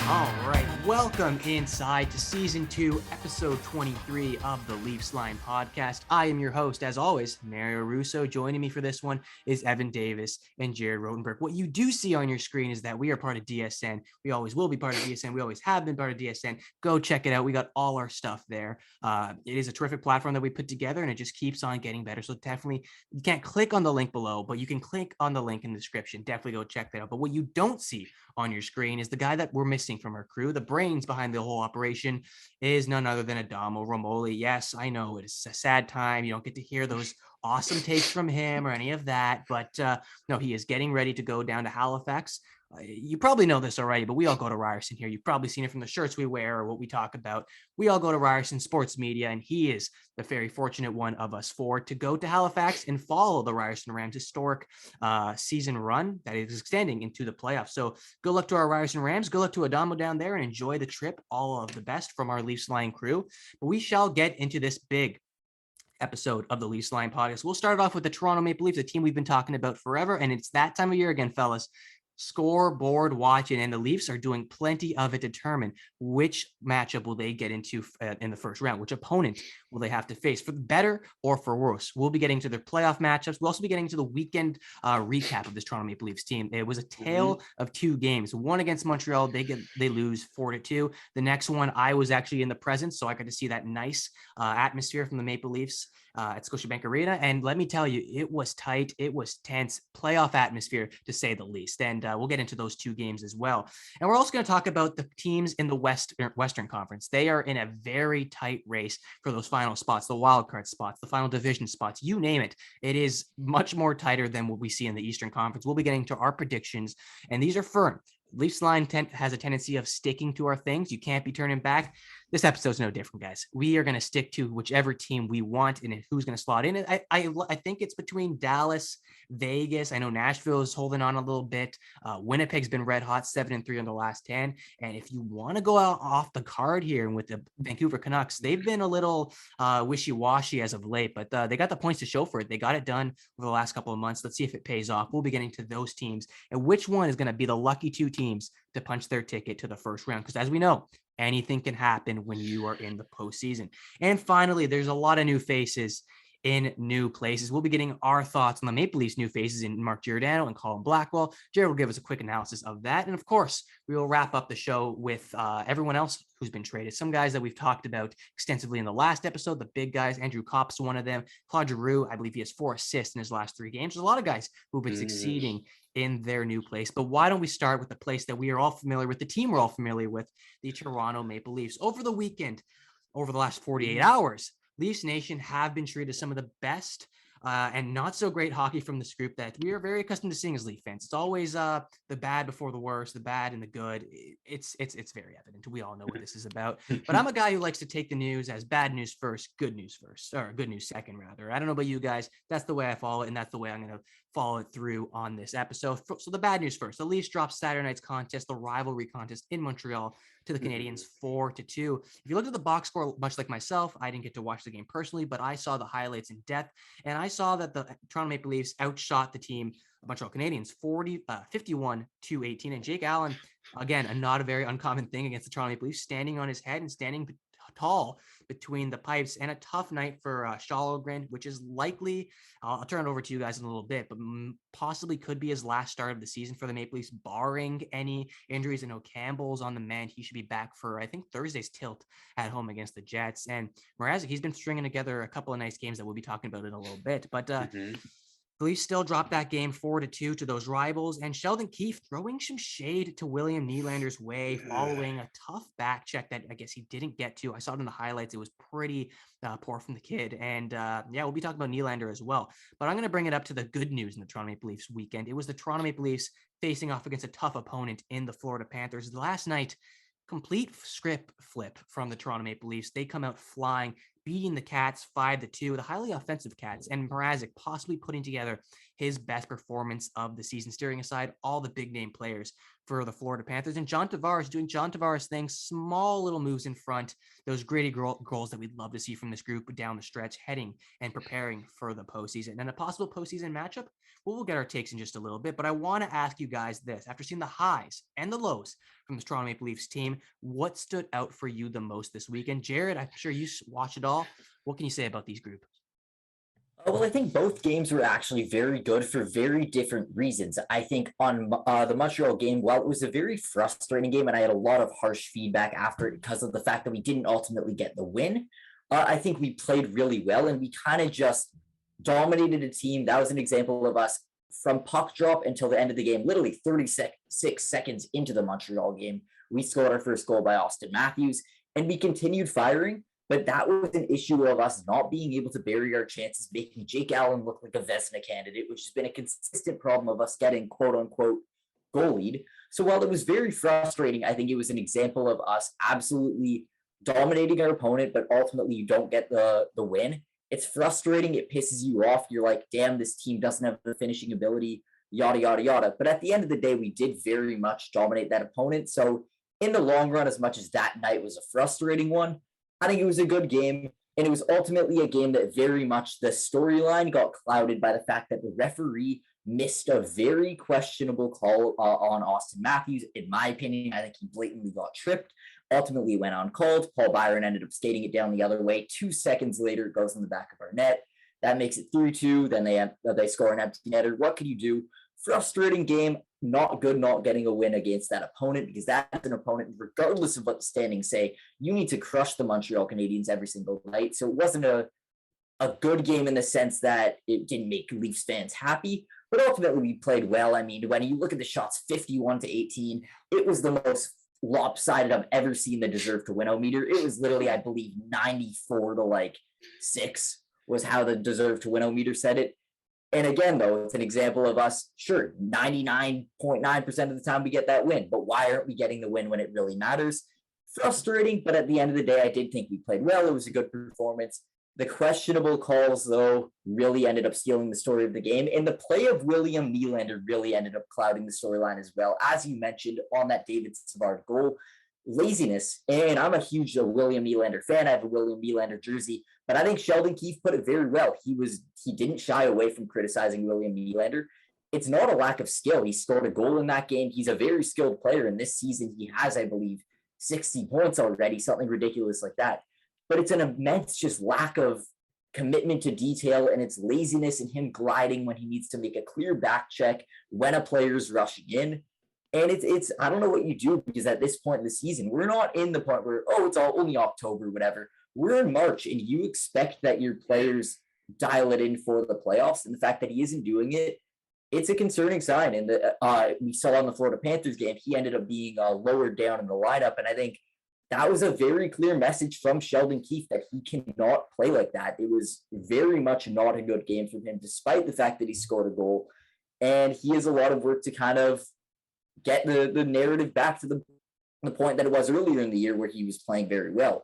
All right, welcome inside to season 2, episode 23 of the Leafs Line podcast. I am your host, as always, Mario Russo. Joining me for this one is Evan Davis and Jared Rotenberg. What you do see on your screen is that we are part of DSN. We always will be part of DSN. We always have been part of DSN. Go check it out. We got all our stuff there. It is a terrific platform that we put together, and it just keeps on getting better. So definitely, you can't click on the link below, but you can click on the link in the description. Definitely go check that out. But what you don't see on your screen is the guy that we're missing from our crew. The brains behind the whole operation is none other than Adamo Romoli. Yes, I know it's a sad time. You don't get to hear those awesome takes from him or any of that, but no, he is getting ready to go down to Halifax. You probably know this already, but we all go to Ryerson here. You've probably seen it from the shirts we wear or what we talk about. We all go to Ryerson Sports Media, and he is the very fortunate one of us four to go to Halifax and follow the Ryerson Rams' historic season run that is extending into the playoffs. So good luck to our Ryerson Rams. Good luck to Adamo down there and enjoy the trip. All of the best from our Leafs Line crew. But we shall get into this big episode of the Leafs Line podcast. We'll start off with the Toronto Maple Leafs, a team we've been talking about forever. And it's that time of year again, fellas. Scoreboard watching, and the Leafs are doing plenty of it to determine which matchup will they get into in the first round, which opponent will they have to face, for the better or for worse. We'll be getting to their playoff matchups. We'll also be getting to the weekend recap of this Toronto Maple Leafs team. It was a tale of two games. One against Montreal, they lose 4-2. The next one, I was actually in the presence, so I got to see that nice atmosphere from the Maple Leafs at Scotiabank Arena. And let me tell you, it was tight. It was tense, playoff atmosphere to say the least. And we'll get into those two games as well. And we're also going to talk about the teams in the Western Conference. They are in a very tight race for those final spots, the wild card spots, the final division spots, you name it. It is much more tighter than what we see in the Eastern Conference. We'll be getting to our predictions, and these are firm. Leafs Line has a tendency of sticking to our things. You can't be turning back. This episode's no different, guys. We are going to stick to whichever team we want and who's going to slot in. I think it's between Dallas, Vegas. I know Nashville is holding on a little bit. Winnipeg's been red hot, 7-3 on the last 10. And if you want to go out off the card here with the Vancouver Canucks, they've been a little wishy-washy as of late, but they got the points to show for it. They got it done over the last couple of months. Let's see if it pays off. We'll be getting to those teams and which one is going to be the lucky two teams to punch their ticket to the first round. Because as we know, anything can happen when you are in the postseason. And finally, there's a lot of new faces in new places. We'll be getting our thoughts on the Maple Leafs' new faces in Mark Giordano and Colin Blackwell. Jared will give us a quick analysis of that. And of course, we will wrap up the show with everyone else who's been traded. Some guys that we've talked about extensively in the last episode, the big guys. Andrew Copp's one of them. Claude Giroux, I believe he has 4 assists in his last 3 games. There's a lot of guys who've been succeeding in their new place. But why don't we start with the place that we are all familiar with, the team we're all familiar with, the Toronto Maple Leafs. Over the weekend, over the last 48 hours, Leafs Nation have been treated to some of the best and not so great hockey from this group that we are very accustomed to seeing as Leaf fans. It's always the bad before the worst, the bad and the good. It's very evident. We all know what this is about. But I'm a guy who likes to take the news as bad news first, good news first, or good news second, rather. I don't know about you guys. That's the way I follow it, and that's the way I'm going to follow it through on this episode. So the bad news first. The Leafs dropped Saturday night's contest, the rivalry contest in Montreal, to the Canadiens 4-2. If you looked at the box score, much like myself, I didn't get to watch the game personally, but I saw the highlights in depth, and I saw that the Toronto Maple Leafs outshot the team, Montreal Canadiens, 51-18. And Jake Allen, again, not a very uncommon thing against the Toronto Maple Leafs, standing on his head and standing tall between the pipes, and a tough night for Shalogren, which is likely, I'll turn it over to you guys in a little bit, but possibly could be his last start of the season for the Maple Leafs, barring any injuries. I know Campbell's on the mend. He should be back for, I think, Thursday's tilt at home against the Jets. And Mrazek, he's been stringing together a couple of nice games that we'll be talking about in a little bit. But the Leafs still dropped that game 4-2 to those rivals, and Sheldon Keefe throwing some shade to William Nylander's way following a tough back check that I guess he didn't get to. I saw it in the highlights. It was pretty poor from the kid. And we'll be talking about Nylander as well. But I'm going to bring it up to the good news in the Toronto Maple Leafs weekend. It was the Toronto Maple Leafs facing off against a tough opponent in the Florida Panthers. Last night, complete script flip from the Toronto Maple Leafs. They come out flying, beating the Cats 5-2, the highly offensive Cats, and Mrazek possibly putting together his best performance of the season, steering aside all the big name players for the Florida Panthers. And John Tavares doing John Tavares things, small little moves in front, those gritty goals that we'd love to see from this group down the stretch, heading and preparing for the postseason. And a possible postseason matchup, well, we'll get our takes in just a little bit, but I want to ask you guys this. After seeing the highs and the lows from the Toronto Maple Leafs team, what stood out for you the most this weekend? Jared, I'm sure you watched it all. What can you say about these group? Well, I think both games were actually very good for very different reasons. I think on the Montreal game, while it was a very frustrating game, and I had a lot of harsh feedback after it because of the fact that we didn't ultimately get the win, I think we played really well, and we kind of just dominated a team. That was an example of us from puck drop until the end of the game, literally 36 seconds into the Montreal game. We scored our first goal by Austin Matthews, and we continued firing. But that was an issue of us not being able to bury our chances, making Jake Allen look like a Vezina candidate, which has been a consistent problem of us getting quote-unquote goal lead. So while it was very frustrating, I think it was an example of us absolutely dominating our opponent, but ultimately you don't get the win. It's frustrating. It pisses you off. You're like, damn, this team doesn't have the finishing ability, yada, yada, yada. But at the end of the day, we did very much dominate that opponent. So in the long run, as much as that night was a frustrating one, I think it was a good game, and it was ultimately a game that very much the storyline got clouded by the fact that the referee missed a very questionable call on Austin Matthews. In my opinion, I think he blatantly got tripped. Ultimately, it went uncalled. Paul Byron ended up skating it down the other way. 2 seconds later, it goes in the back of our net. That makes it 3-2. Then they score an empty netter. What can you do? Frustrating game. Not good not getting a win against that opponent, because that's an opponent, regardless of what the standings say, you need to crush the Montreal Canadiens every single night. So it wasn't a good game in the sense that it didn't make Leafs fans happy, but ultimately we played well. I mean, when you look at the shots 51-18, it was the most lopsided I've ever seen the deserve to win meter. It was literally, I believe, 94-6 was how the deserve to win meter said it. And again, though, it's an example of us, sure, 99.9% of the time we get that win, but why aren't we getting the win when it really matters? Frustrating, but at the end of the day, I did think we played well. It was a good performance. The questionable calls, though, really ended up stealing the story of the game. And the play of William Nylander really ended up clouding the storyline as well. As you mentioned, on that David Savard goal, laziness. And I'm a huge William Nylander fan. I have a William Nylander jersey. But I think Sheldon Keefe put it very well. He didn't shy away from criticizing William Nylander. It's not a lack of skill. He scored a goal in that game. He's a very skilled player. And this season, he has, I believe, 60 points already, something ridiculous like that. But it's an immense just lack of commitment to detail, and it's laziness and him gliding when he needs to make a clear back check when a player's rushing in. And it's I don't know what you do, because at this point in the season, we're not in the point where, it's all only October, whatever. We're in March, and you expect that your players dial it in for the playoffs. And the fact that he isn't doing it, it's a concerning sign. And we saw on the Florida Panthers game, he ended up being lowered down in the lineup. And I think that was a very clear message from Sheldon Keefe that he cannot play like that. It was very much not a good game from him, despite the fact that he scored a goal. And he has a lot of work to kind of get the narrative back to the point that it was earlier in the year, where he was playing very well.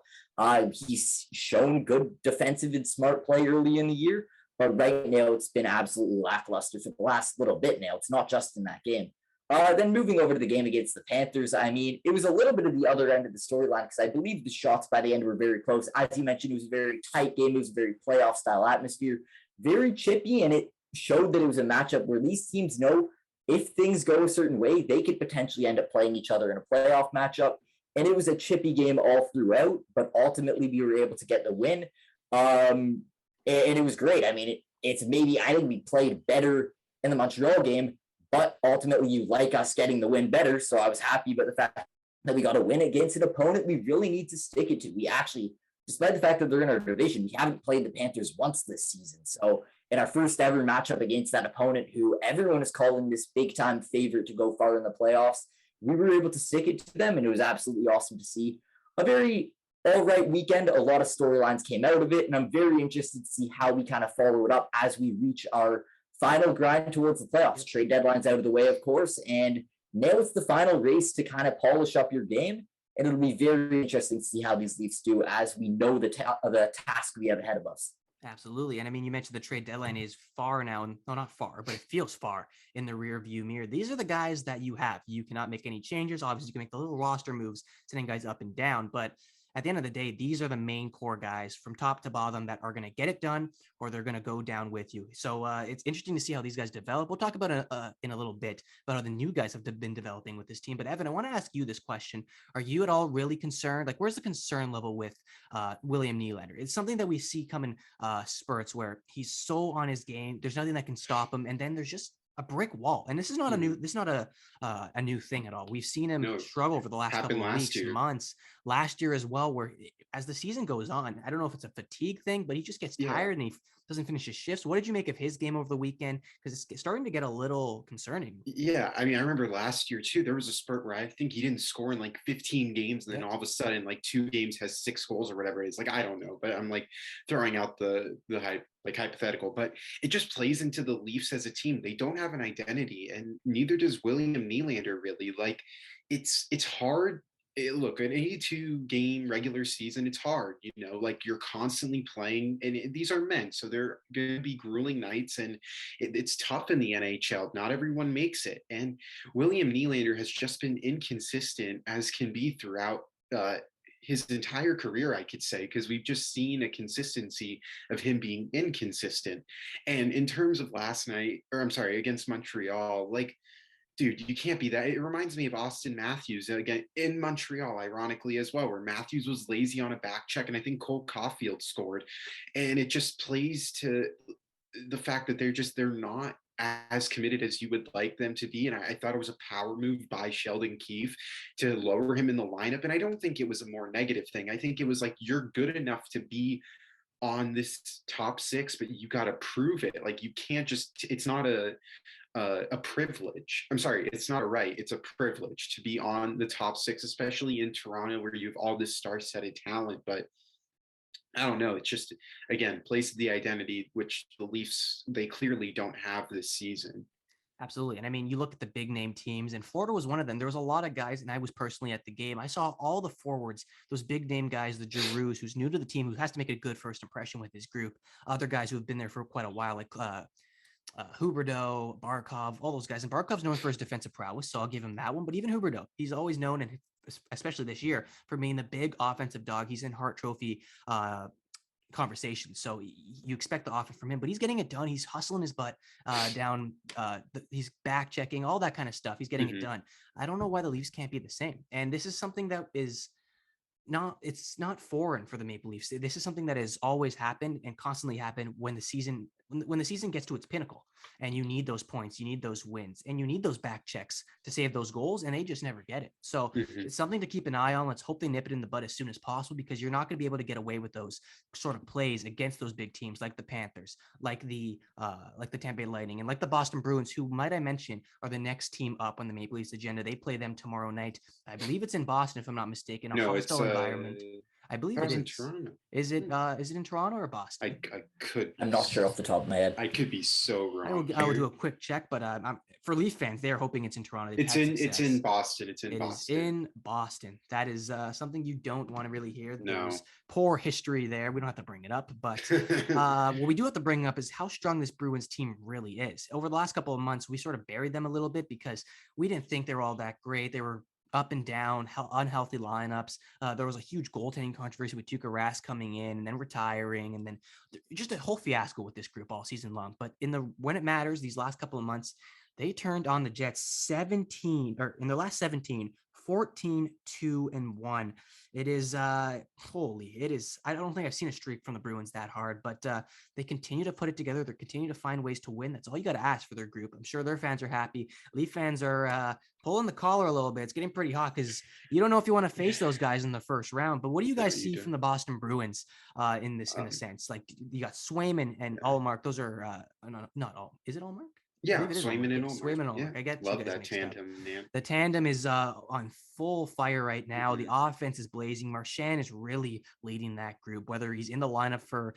He's shown good defensive and smart play early in the year, but right now it's been absolutely lackluster for the last little bit now. It's not just in that game. Then moving over to the game against the Panthers, I mean, it was a little bit of the other end of the storyline, because I believe the shots by the end were very close. As you mentioned, it was a very tight game. It was a very playoff-style atmosphere, very chippy, and it showed that it was a matchup where these teams know if things go a certain way, they could potentially end up playing each other in a playoff matchup. And it was a chippy game all throughout, but ultimately we were able to get the win. And it was great. I mean, I think we played better in the Montreal game, but ultimately you like us getting the win better. So I was happy about the fact that we got a win against an opponent we really need to stick it to. We actually, despite the fact that they're in our division, we haven't played the Panthers once this season. So in our first ever matchup against that opponent who everyone is calling this big time favorite to go far in the playoffs, we were able to stick it to them, and it was absolutely awesome to see. A very all right weekend. A lot of storylines came out of it, and I'm very interested to see how we kind of follow it up as we reach our final grind towards the playoffs. Trade deadline's out of the way, of course, and now it's the final race to kind of polish up your game, and it'll be very interesting to see how these Leafs do, as we know the task we have ahead of us. Absolutely. And I mean, you mentioned the trade deadline is far now, and no, not far, but it feels far in the rear view mirror. These are the guys that you have. You cannot make any changes. Obviously, you can make the little roster moves, sending guys up and down. But at the end of the day, these are the main core guys from top to bottom that are going to get it done, or they're going to go down with you. So it's interesting to see how these guys develop. We'll talk about in a little bit about how the new guys have been developing with this team. But Evan, I want to ask you this question. Are you at all really concerned? Like, where's the concern level with William Nylander? It's something that we see coming spurts where he's so on his game. There's nothing that can stop him. And then there's just a brick wall. And this is not a new thing at all. We've seen him struggle over the last couple of weeks, months, last year as well, where as the season goes on, I don't know if it's a fatigue thing, but he just gets tired and he doesn't finish his shifts. What did you make of his game over the weekend? Because it's starting to get a little concerning. Yeah, I mean, I remember last year too, there was a spurt where I think he didn't score in like 15 games, and then all of a sudden, like 2 games has 6 goals or whatever it is. Like, I don't know, but I'm like throwing out the hypothetical, but it just plays into the Leafs as a team. They don't have an identity, and neither does William Nylander really. Like, it's hard. Look, an 82 game regular season, it's hard, like you're constantly playing, and these are men, so they're going to be grueling nights, and it's tough in the NHL. Not everyone makes it, and William Nylander has just been inconsistent as can be throughout his entire career, I could say, because we've just seen a consistency of him being inconsistent. And in terms of last night, or I'm sorry, against Montreal, like, dude, you can't be that. It reminds me of Austin Matthews again in Montreal, ironically, as well, where Matthews was lazy on a back check, and I think Cole Caulfield scored. And it just plays to the fact that they're not as committed as you would like them to be. And I thought it was a power move by Sheldon Keefe to lower him in the lineup. And I don't think it was a more negative thing. I think it was like, you're good enough to be on this top 6, but you got to prove it. Like, you can't just, it's not a privilege. I'm sorry, it's not a right. It's a privilege to be on the top 6, especially in Toronto where you have all this star-studded talent. But I don't know. It's just, again, place of the identity, which the Leafs, they clearly don't have this season. Absolutely. And I mean, you look at the big name teams, and Florida was one of them. There was a lot of guys, and I was personally at the game. I saw all the forwards, those big name guys, the Giroux, who's new to the team, who has to make a good first impression with his group. Other guys who have been there for quite a while, like Huberdeau, Barkov, all those guys. And Barkov's known for his defensive prowess, so I'll give him that one. But even Huberdeau, he's always known, and especially this year, for being the big offensive dog. He's in Hart Trophy conversation. So you expect the offense from him, but he's getting it done. He's hustling his butt down. He's back checking, all that kind of stuff. He's getting it done. I don't know why the Leafs can't be the same. And this is something that is it's not foreign for the Maple Leafs. This is something that has always happened and constantly happened when the season gets to its pinnacle, and you need those points, you need those wins, and you need those back checks to save those goals, and they just never get it. So it's something to keep an eye on. Let's hope they nip it in the bud as soon as possible, because you're not going to be able to get away with those sort of plays against those big teams like the Panthers, like the Tampa Bay Lightning, and like the Boston Bruins, who, might I mention, are the next team up on the Maple Leafs agenda. They play them tomorrow night. I believe it's in Boston, if I'm not mistaken. No, it's environment. I believe it is. In Toronto. Is it in Toronto or Boston? I'm not sure off the top of my head. I could be so wrong. I will do a quick check, but for Leaf fans, they are hoping it's in Toronto. It's in Boston. It's in Boston. It is in Boston. That is something you don't want to really hear. No. There's poor history there. We don't have to bring it up, but what we do have to bring up is how strong this Bruins team really is. Over the last couple of months, we sort of buried them a little bit because we didn't think they were all that great. They were up and down, unhealthy lineups. There was a huge goaltending controversy with Tuukka Rask coming in and then retiring, and then just a whole fiasco with this group all season long. But when it matters, these last couple of months, they turned on the Jets in their last 17, 14-2-1. It is I don't think I've seen a streak from the Bruins that hard, but they continue to put it together. They continue to find ways to win. That's all you got to ask for their group. I'm sure their fans are happy. Leaf fans are pulling the collar a little bit. It's getting pretty hot because you don't know if you want to face those guys in the first round. But what do you guys see from the Boston Bruins in a sense? Like, you got Swayman and Allmark. Those are not all. Is it Allmark? Yeah, Swayman and Allmark. Yeah. I get love that tandem, man. The tandem is on full fire right now. The offense is blazing. Marchand is really leading that group, whether he's in the lineup for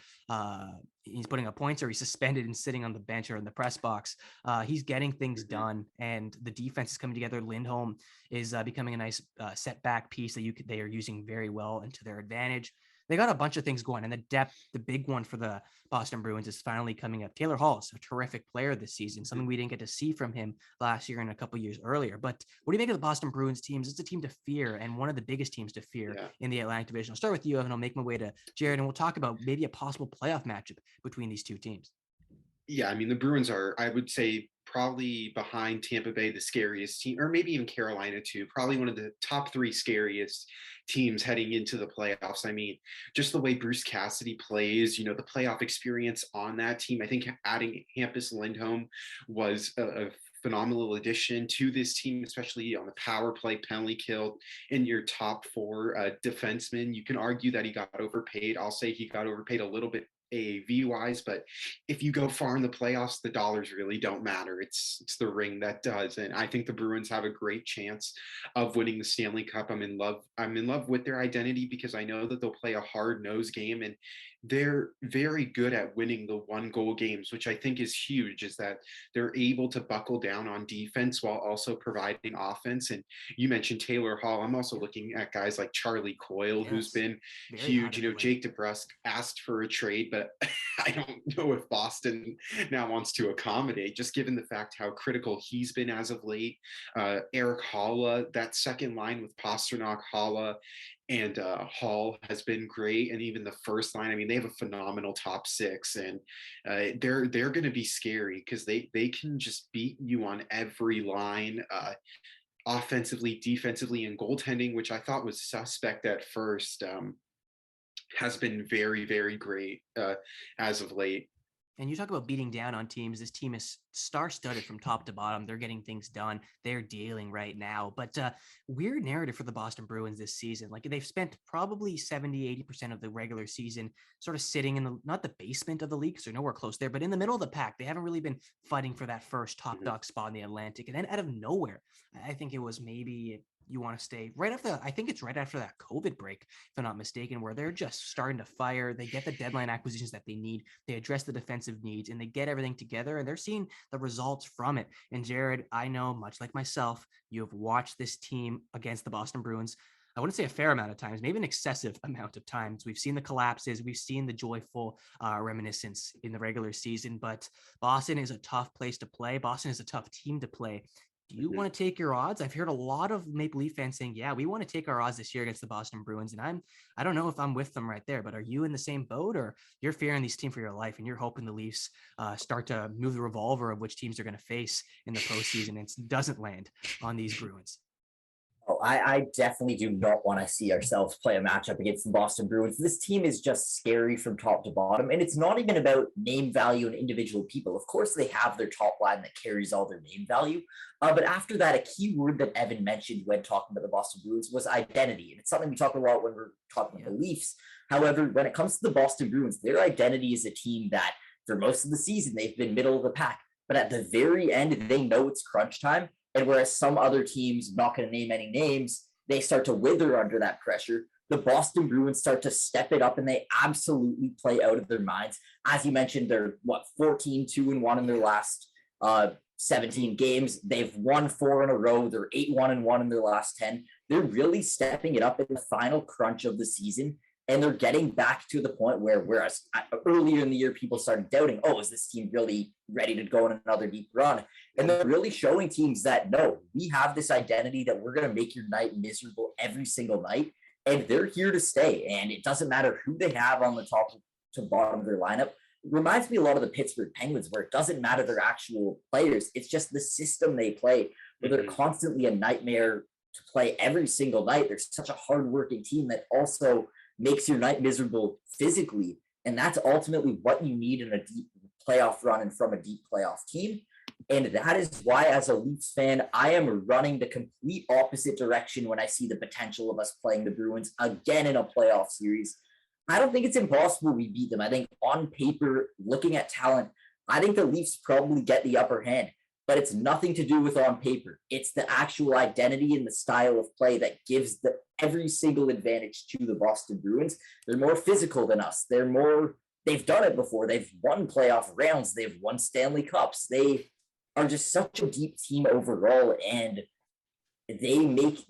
he's putting up points or he's suspended and sitting on the bench or in the press box. He's getting things done, and the defense is coming together. Lindholm is becoming a nice setback piece that they are using very well and to their advantage. they got a bunch of things going, and the depth, the big one for the Boston Bruins is finally coming up. Taylor Hall is a terrific player this season, something we didn't get to see from him last year and a couple years earlier. But what do you make of the Boston Bruins teams? It's a team to fear, and one of the biggest teams to fear in the Atlantic Division. I'll start with you, Evan. I'll make my way to Jared, and we'll talk about maybe a possible playoff matchup between these two teams. Yeah, I mean, the Bruins are, I would say, probably behind Tampa Bay, the scariest team, or maybe even Carolina too, probably one of the top three scariest teams heading into the playoffs. I mean, just the way Bruce Cassidy plays, the playoff experience on that team. I think adding Hampus Lindholm was a phenomenal addition to this team, especially on the power play, penalty kill, in your top four defensemen. You can argue that he got overpaid. I'll say he got overpaid a little bit AAV wise, but if you go far in the playoffs, the dollars really don't matter. It's the ring that does. And I think the Bruins have a great chance of winning the Stanley Cup. I'm in love with their identity because I know that they'll play a hard-nosed game, and they're very good at winning the 1-goal games, which I think is huge, is that they're able to buckle down on defense while also providing offense. And you mentioned Taylor Hall. I'm also looking at guys like Charlie Coyle, who's been huge. Jake DeBrusk asked for a trade, but I don't know if Boston now wants to accommodate, just given the fact how critical he's been as of late. Eric Halla, that second line with Pasternak, Halla, and Hall has been great, and even the first line. I mean, they have a phenomenal top six, and they're going to be scary because they can just beat you on every line, offensively, defensively, and goaltending, which I thought was suspect at first. Has been very, very great as of late. And you talk about beating down on teams. This team is star-studded from top to bottom. They're getting things done. They're dealing right now. But weird narrative for the Boston Bruins this season. Like, they've spent probably 70-80% of the regular season sort of sitting in not the basement of the league, because they're nowhere close there, but in the middle of the pack. They haven't really been fighting for that first top dog spot in the Atlantic. And then out of nowhere, I think it was maybe you want to stay right after I think it's right after that COVID break, if I'm not mistaken, where they're just starting to fire. They get the deadline acquisitions that they need. They address the defensive needs, and they get everything together, and they're seeing the results from it. And Jared, I know, much like myself, you have watched this team against the Boston Bruins. I wouldn't say a fair amount of times, maybe an excessive amount of times. We've seen the collapses. We've seen the joyful reminiscence in the regular season, but Boston is a tough place to play. Boston is a tough team to play. Do you want to take your odds? I've heard a lot of Maple Leaf fans saying, yeah, we want to take our odds this year against the Boston Bruins. And I don't know if I'm with them right there, but are you in the same boat, or you're fearing these teams for your life and you're hoping the Leafs start to move the revolver of which teams they're going to face in the postseason and it doesn't land on these Bruins? Oh, I definitely do not want to see ourselves play a matchup against the Boston Bruins. This team is just scary from top to bottom, and it's not even about name value and individual people. Of course, they have their top line that carries all their name value, but after that, a key word that Evan mentioned when talking about the Boston Bruins was identity, and it's something we talk about when we're talking about the Leafs. However, when it comes to the Boston Bruins, their identity is a team that for most of the season, they've been middle of the pack, but at the very end, they know it's crunch time. And whereas some other teams, not going to name any names, they start to wither under that pressure, the Boston Bruins start to step it up, and they absolutely play out of their minds. As you mentioned, they're 14-2-1 in their last 17 games. They've won 4 in a row. They're 8-1-1 in their last 10. They're really stepping it up in the final crunch of the season. And they're getting back to the point whereas earlier in the year, people started doubting, oh, is this team really ready to go on another deep run? And they're really showing teams that, no, we have this identity that we're going to make your night miserable every single night. And they're here to stay. And it doesn't matter who they have on the top to bottom of their lineup. It reminds me a lot of the Pittsburgh Penguins, where it doesn't matter their actual players. It's just the system they play, where they're constantly a nightmare to play every single night. They're such a hardworking team that also makes your night miserable physically. And that's ultimately what you need in a deep playoff run and from a deep playoff team. And that is why, as a Leafs fan, I am running the complete opposite direction when I see the potential of us playing the Bruins again in a playoff series. I don't think it's impossible we beat them. I think on paper, looking at talent, I think the Leafs probably get the upper hand. But it's nothing to do with on paper. It's the actual identity and the style of play that gives every single advantage to the Boston Bruins. They're more physical than us. They've done it before. They've won playoff rounds. They've won Stanley Cups. They are just such a deep team overall, and they make,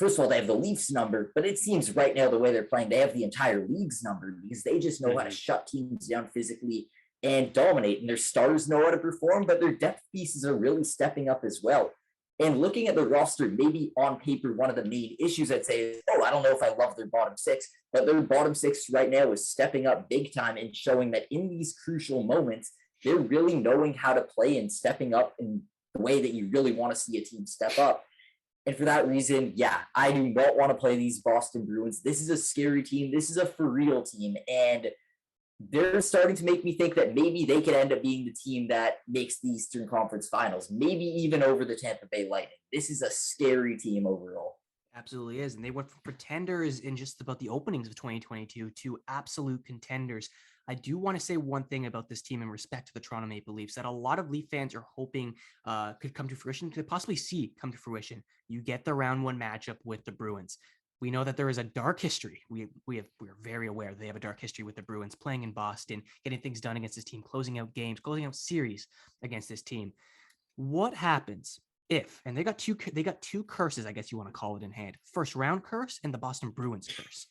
first of all, they have the Leafs number, but it seems right now the way they're playing, they have the entire league's number because they just know how to shut teams down physically and dominate. And their stars know how to perform, but their depth pieces are really stepping up as well. And looking at the roster, maybe on paper, one of the main issues I'd say is, I don't know if I love their bottom six, but their bottom six right now is stepping up big time and showing that in these crucial moments, they're really knowing how to play and stepping up in the way that you really want to see a team step up. And for that reason, I do not want to play these Boston Bruins. This is a scary team. This is a for real team. And they're starting to make me think that maybe they could end up being the team that makes the Eastern Conference Finals, maybe even over the Tampa Bay Lightning. This is a scary team overall. Absolutely is. And they went from pretenders in just about the openings of 2022 to absolute contenders. I do want to say one thing about this team in respect to the Toronto Maple Leafs that a lot of Leaf fans are hoping could come to fruition, could possibly see come to fruition. You get the round one matchup with the Bruins. We know that there is a dark history. We're very aware they have a dark history with the Bruins playing in Boston, getting things done against this team, closing out games, closing out series against this team. What happens if, and they got two curses, I guess you want to call it, in hand: first round curse and the Boston Bruins curse.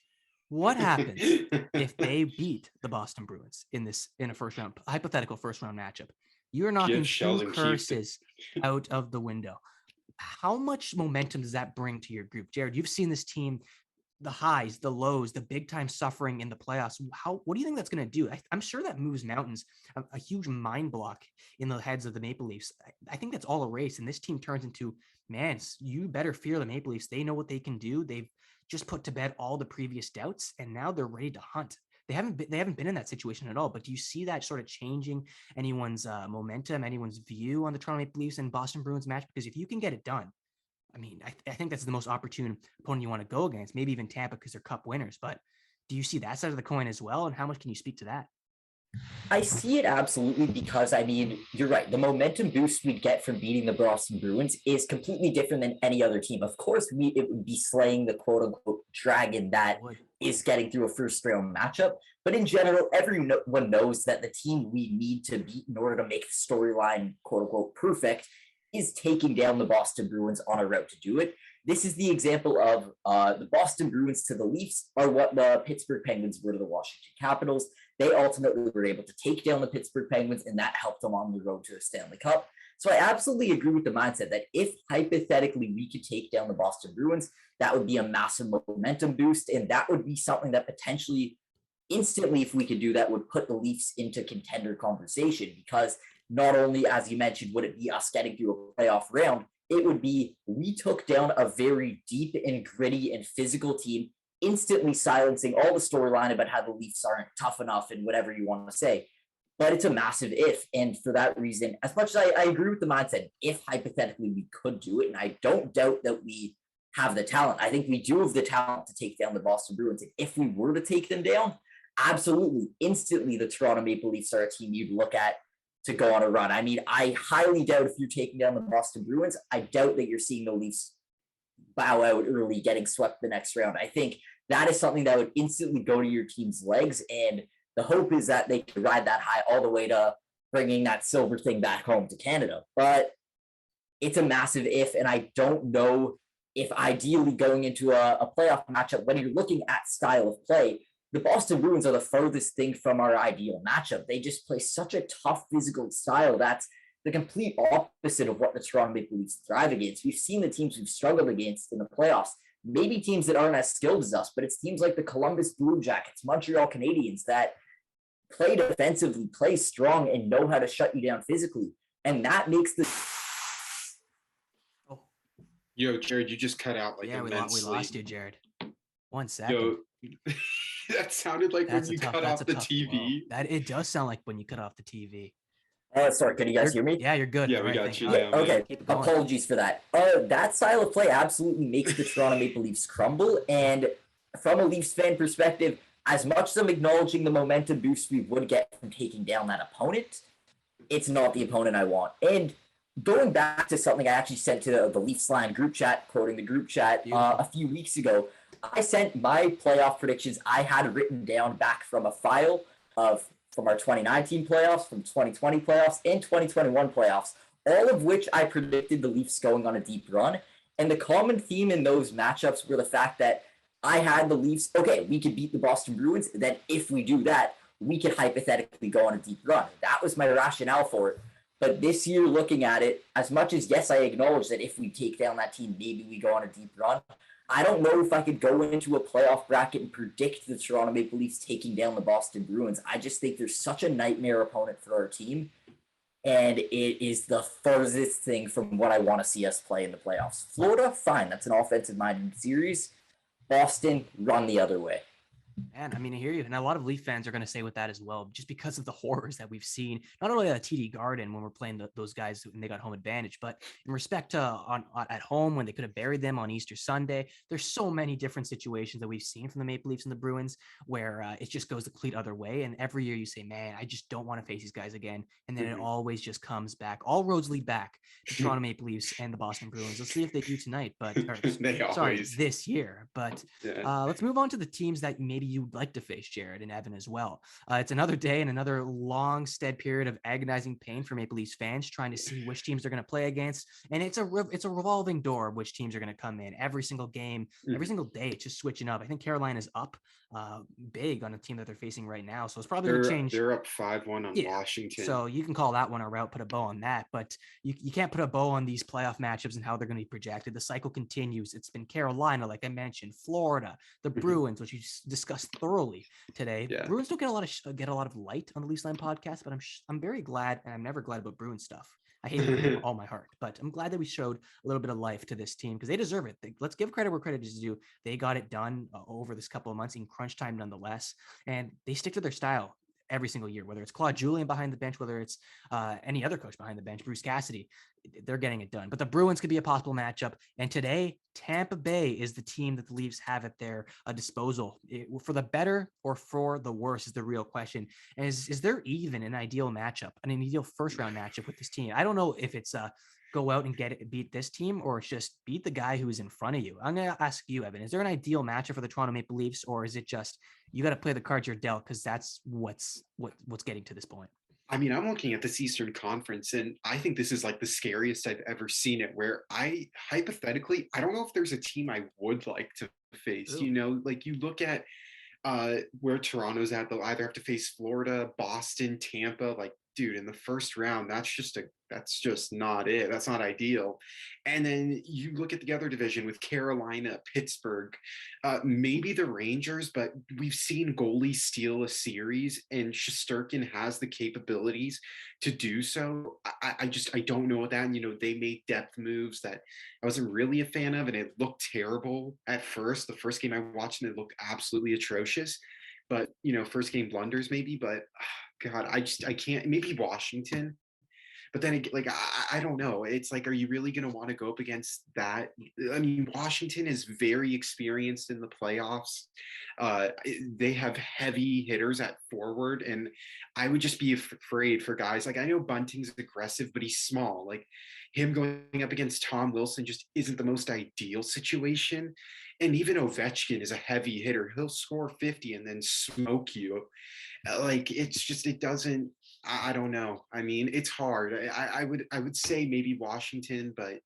What happens if they beat the Boston Bruins in a first round, hypothetical first round matchup? You're knocking two curses out of the window. How much momentum does that bring to your group? Jared, you've seen this team, the highs, the lows, the big time suffering in the playoffs. What do you think that's going to do? I'm sure that moves mountains, a huge mind block in the heads of the Maple Leafs. I think that's all erased, and this team turns into, man, you better fear the Maple Leafs. They know what they can do. They've just put to bed all the previous doubts, and now they're ready to hunt. They haven't been in that situation at all. But do you see that sort of changing anyone's momentum, anyone's view on the Toronto Maple Leafs and Boston Bruins match? Because if you can get it done, I mean, I think that's the most opportune opponent you want to go against. Maybe even Tampa because they're Cup winners. But do you see that side of the coin as well? And how much can you speak to that? I see it absolutely because, I mean, you're right. The momentum boost we get from beating the Boston Bruins is completely different than any other team. Of course, it would be slaying the quote-unquote dragon that is getting through a first-round matchup. But in general, everyone knows that the team we need to beat in order to make the storyline quote-unquote perfect is taking down the Boston Bruins on a route to do it. This is the example of the Boston Bruins to the Leafs are what the Pittsburgh Penguins were to the Washington Capitals. They ultimately were able to take down the Pittsburgh Penguins, and that helped them on the road to the Stanley Cup. So I absolutely agree with the mindset that if hypothetically we could take down the Boston Bruins, that would be a massive momentum boost, and that would be something that potentially instantly, if we could do that, would put the Leafs into contender conversation, because not only, as you mentioned, would it be us getting through a playoff round, it would be we took down a very deep and gritty and physical team, instantly silencing all the storyline about how the Leafs aren't tough enough and whatever you want to say. But it's a massive if. And for that reason, as much as I agree with the mindset, if hypothetically we could do it, and I don't doubt that we have the talent, I think we do have the talent to take down the Boston Bruins. And if we were to take them down, absolutely, instantly the Toronto Maple Leafs are a team you'd look at to go on a run. I mean, I highly doubt if you're taking down the Boston Bruins, I doubt that you're seeing the Leafs bow out early, getting swept the next round. I think that is something that would instantly go to your team's legs, and the hope is that they can ride that high all the way to bringing that silver thing back home to Canada. But it's a massive if, and I don't know if ideally going into a playoff matchup, when you're looking at style of play, the Boston Bruins are the furthest thing from our ideal matchup. They just play such a tough physical style that's the complete opposite of what the Toronto Maple Leafs thrive against. We've seen the teams we've struggled against in the playoffs, maybe teams that aren't as skilled as us, but it's teams like the Columbus Blue Jackets, Montreal Canadiens that play defensively, play strong, and know how to shut you down physically. And that makes the... Oh. Yo, Jared, you just cut out like immensely. We lost you, Jared. 1 second. Yo, that sounded like when you cut off the TV. That it does sound like when you cut off the TV. Sorry, can you guys hear me? Yeah, you're good. Yeah, we got you. Yeah, okay, apologies for that. That style of play absolutely makes the Toronto Maple Leafs crumble. And from a Leafs fan perspective, as much as I'm acknowledging the momentum boost we would get from taking down that opponent, it's not the opponent I want. And going back to something I actually sent to the Leafs line group chat, quoting the group chat a few weeks ago, I sent my playoff predictions I had written down back from a file from our 2019 playoffs, from 2020 playoffs, and 2021 playoffs, all of which I predicted the Leafs going on a deep run. And the common theme in those matchups were the fact that I had the Leafs, okay, we could beat the Boston Bruins. Then if we do that, we could hypothetically go on a deep run. That was my rationale for it. But this year, looking at it, as much as, yes, I acknowledge that if we take down that team, maybe we go on a deep run. I don't know if I could go into a playoff bracket and predict the Toronto Maple Leafs taking down the Boston Bruins. I just think they're such a nightmare opponent for our team. And it is the furthest thing from what I want to see us play in the playoffs. Florida, fine. That's an offensive-minded series. Boston, run the other way. And I mean, I hear you. And a lot of Leaf fans are going to say with that as well, just because of the horrors that we've seen, not only at TD Garden when we're playing those guys and they got home advantage, but in respect to at home when they could have buried them on Easter Sunday. There's so many different situations that we've seen from the Maple Leafs and the Bruins where it just goes the complete other way. And every year you say, man, I just don't want to face these guys again. And then it always just comes back. All roads lead back to Toronto Maple Leafs and the Boston Bruins. Let's see if they do tonight, but this year. But let's move on to the teams that maybe you'd like to face, Jared and Evan as well. It's another day and another long, stead period of agonizing pain for Maple Leafs fans trying to see which teams they're going to play against. And it's a revolving door of which teams are going to come in every single game, every single day. It's just switching up. I think Carolina's up big on a team that they're facing right now. So it's probably going to change. They're up 5-1 on Washington. So you can call that one a route, put a bow on that, but you can't put a bow on these playoff matchups and how they're going to be projected. The cycle continues. It's been Carolina, like I mentioned, Florida, the Bruins, which we discussed thoroughly today. Bruins don't get a lot of light on the Leafs Line podcast, but I'm very glad, and I'm never glad about Bruins stuff. I hate it with all my heart, but I'm glad that we showed a little bit of life to this team because they deserve it. Let's give credit where credit is due. They got it done over this couple of months in crunch time nonetheless, and they stick to their style every single year, whether it's Claude Julien behind the bench, whether it's any other coach behind the bench, Bruce Cassidy, they're getting it done. But the Bruins could be a possible matchup. And today, Tampa Bay is the team that the Leafs have at their disposal. For the better or for the worse is the real question. And is there even an ideal matchup, an ideal first-round matchup with this team? I don't know if it's go out and beat this team, or it's just beat the guy who's in front of you. I'm going to ask you, Evan, is there an ideal matchup for the Toronto Maple Leafs, or is it just you got to play the cards you're dealt because that's what's getting to this point? I mean, I'm looking at this Eastern Conference, and I think this is like the scariest I've ever seen it, where I don't know if there's a team I would like to face. Ooh. You know, like you look at where Toronto's at, they'll either have to face Florida, Boston, Tampa. Like, dude, in the first round, that's just not it. That's not ideal. And then you look at the other division with Carolina, Pittsburgh, maybe the Rangers, but we've seen goalies steal a series, and Shesterkin has the capabilities to do so. I don't know what that. And, you know, they made depth moves that I wasn't really a fan of, and it looked terrible at first. The first game I watched, and it looked absolutely atrocious. But, you know, first game blunders maybe, but God, I can't. Maybe Washington, but then like I don't know. It's like, are you really going to want to go up against that? I mean, Washington is very experienced in the playoffs. They have heavy hitters at forward, and I would just be afraid for guys like, I know Bunting's aggressive, but he's small. Like him going up against Tom Wilson just isn't the most ideal situation. And even Ovechkin is a heavy hitter. He'll score 50 and then smoke you. Like it's just, it doesn't, I don't know. I mean, it's hard. I would say maybe Washington, but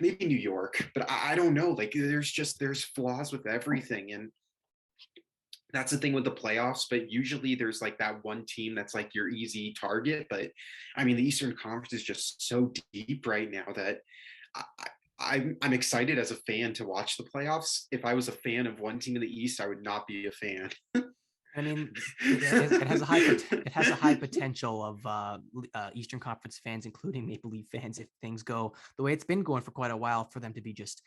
maybe New York, but I don't know. Like there's flaws with everything. And that's the thing with the playoffs, but usually there's like that one team that's like your easy target. But I mean, the Eastern Conference is just so deep right now that I'm excited as a fan to watch the playoffs. If I was a fan of one team in the East, I would not be a fan. I mean, it has a high potential of Eastern Conference fans, including Maple Leaf fans, if things go the way it's been going for quite a while, for them to be just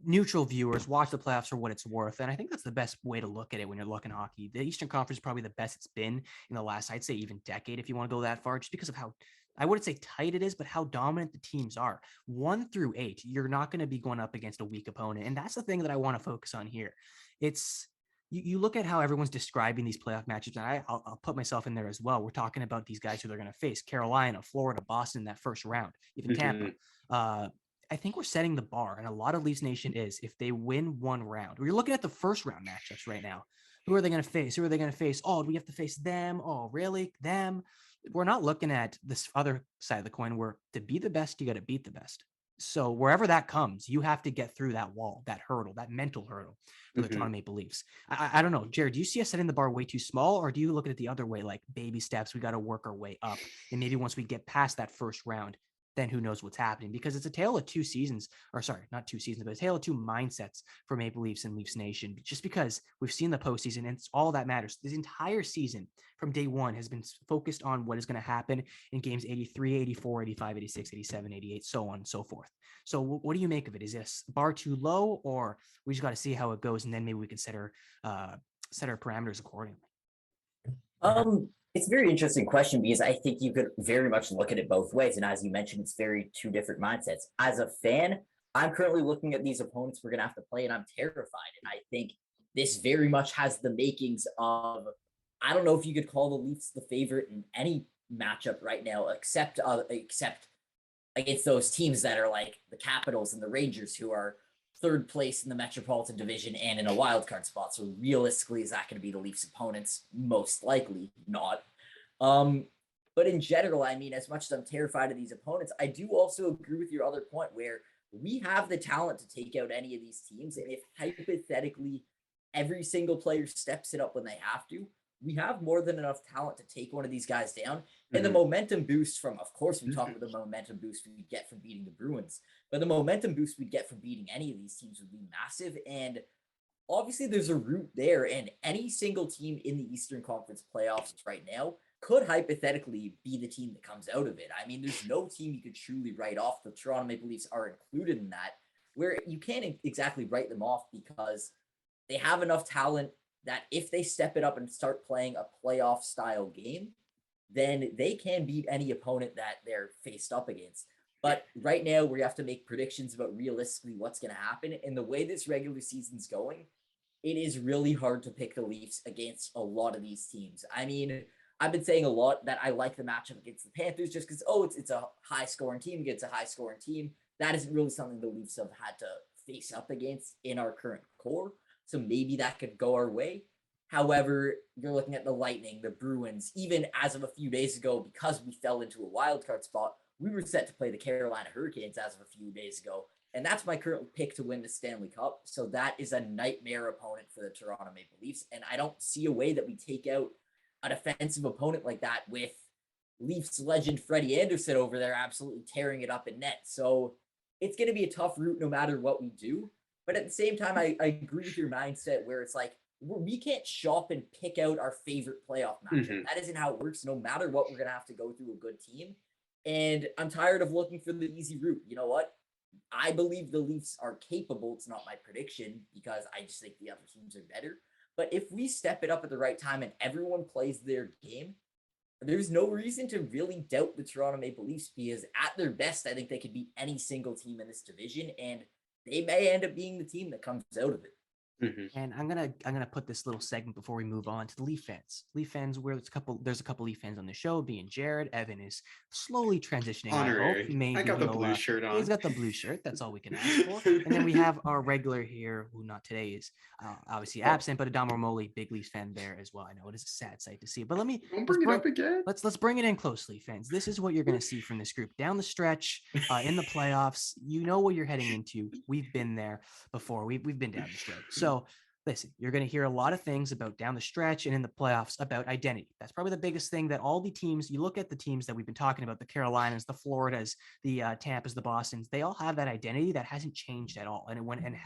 neutral viewers, watch the playoffs for what it's worth. And I think that's the best way to look at it when you're looking hockey. The Eastern Conference is probably the best it's been in the last, I'd say, even decade, if you want to go that far, just because of how, I wouldn't say tight it is, but how dominant the teams are. 1 through 8, you're not going to be going up against a weak opponent. And that's the thing that I want to focus on here. It's, you look at how everyone's describing these playoff matchups, and I'll put myself in there as well. We're talking about these guys who they're going to face: Carolina, Florida, Boston, that first round, even Tampa. I think we're setting the bar, and a lot of Leafs Nation is, if they win one round. We're looking at the first round matchups right now. Who are they going to face? Who are they going to face? Oh, do we have to face them? Oh, really? Them? We're not looking at this other side of the coin where to be the best, you got to beat the best. So wherever that comes, you have to get through that wall, that hurdle, that mental hurdle for the Toronto Maple Leafs. I don't know, Jared, do you see us setting the bar way too small, or do you look at it the other way, like baby steps? We got to work our way up, and maybe once we get past that first round, then who knows what's happening? Because it's a tale of two seasons, or sorry, not two seasons, but a tale of two mindsets for Maple Leafs and Leafs Nation. Just because we've seen the postseason, and it's all that matters. This entire season from day one has been focused on what is going to happen in games 83, 84, 85, 86, 87, 88, so on and so forth. So what do you make of it? Is this bar too low, or we just got to see how it goes, and then maybe we can set our parameters accordingly? It's a very interesting question because I think you could very much look at it both ways. And as you mentioned, it's very two different mindsets. As a fan, I'm currently looking at these opponents we're going to have to play, and I'm terrified. And I think this very much has the makings of, I don't know if you could call the Leafs the favorite in any matchup right now, except against those teams that are like the Capitals and the Rangers, who are third place in the Metropolitan Division and in a wild card spot. So realistically, is that going to be the Leafs' opponents? Most likely not. But in general, I mean, as much as I'm terrified of these opponents, I do also agree with your other point where we have the talent to take out any of these teams. And if hypothetically every single player steps it up when they have to, we have more than enough talent to take one of these guys down. And the momentum boost from, of course, we talk about the momentum boost we get from beating the Bruins, but the momentum boost we'd get from beating any of these teams would be massive. And obviously there's a route there, and any single team in the Eastern Conference playoffs right now could hypothetically be the team that comes out of it. I mean, there's no team you could truly write off. The Toronto Maple Leafs are included in that, where you can't exactly write them off because they have enough talent that if they step it up and start playing a playoff style game, then they can beat any opponent that they're faced up against. But right now, we have to make predictions about realistically what's going to happen. And the way this regular season's going, it is really hard to pick the Leafs against a lot of these teams. I mean, I've been saying a lot that I like the matchup against the Panthers just because, it's a high-scoring team against a high-scoring team. That isn't really something the Leafs have had to face up against in our current core. So maybe that could go our way. However, you're looking at the Lightning, the Bruins, even as of a few days ago, because we fell into a wild card spot, we were set to play the Carolina Hurricanes as of a few days ago. And that's my current pick to win the Stanley Cup. So that is a nightmare opponent for the Toronto Maple Leafs. And I don't see a way that we take out a defensive opponent like that with Leafs legend Freddie Anderson over there absolutely tearing it up in net. So it's going to be a tough route no matter what we do. But at the same time, I agree with your mindset where it's like, we can't shop and pick out our favorite playoff matchup. That isn't how it works. No matter what, we're going to have to go through a good team. And I'm tired of looking for the easy route. You know what? I believe the Leafs are capable. It's not my prediction because I just think the other teams are better. But if we step it up at the right time and everyone plays their game, there's no reason to really doubt the Toronto Maple Leafs because at their best, I think they could beat any single team in this division, and they may end up being the team that comes out of it. And I'm gonna put this little segment before we move on to the Leaf fans. Leaf fans, where there's a couple Leaf fans on the show. Being Jared, Evan is slowly transitioning. Honorary. I hope maybe I got the blue shirt on. He's got the blue shirt. That's all we can ask for. And then we have our regular here, who not today is obviously absent, but Adamo Romoli, big Leafs fan there as well. I know it is a sad sight to see, but Don't bring it up again. Let's bring it in closely, fans. This is what you're gonna see from this group down the stretch in the playoffs. You know what you're heading into. We've been there before. We've been down the stretch. So listen, you're going to hear a lot of things about down the stretch and in the playoffs about identity. That's probably the biggest thing that all the teams, you look at the teams that we've been talking about, the Carolinas, the Floridas, the Tampas, the Bostons, they all have that identity that hasn't changed at all. And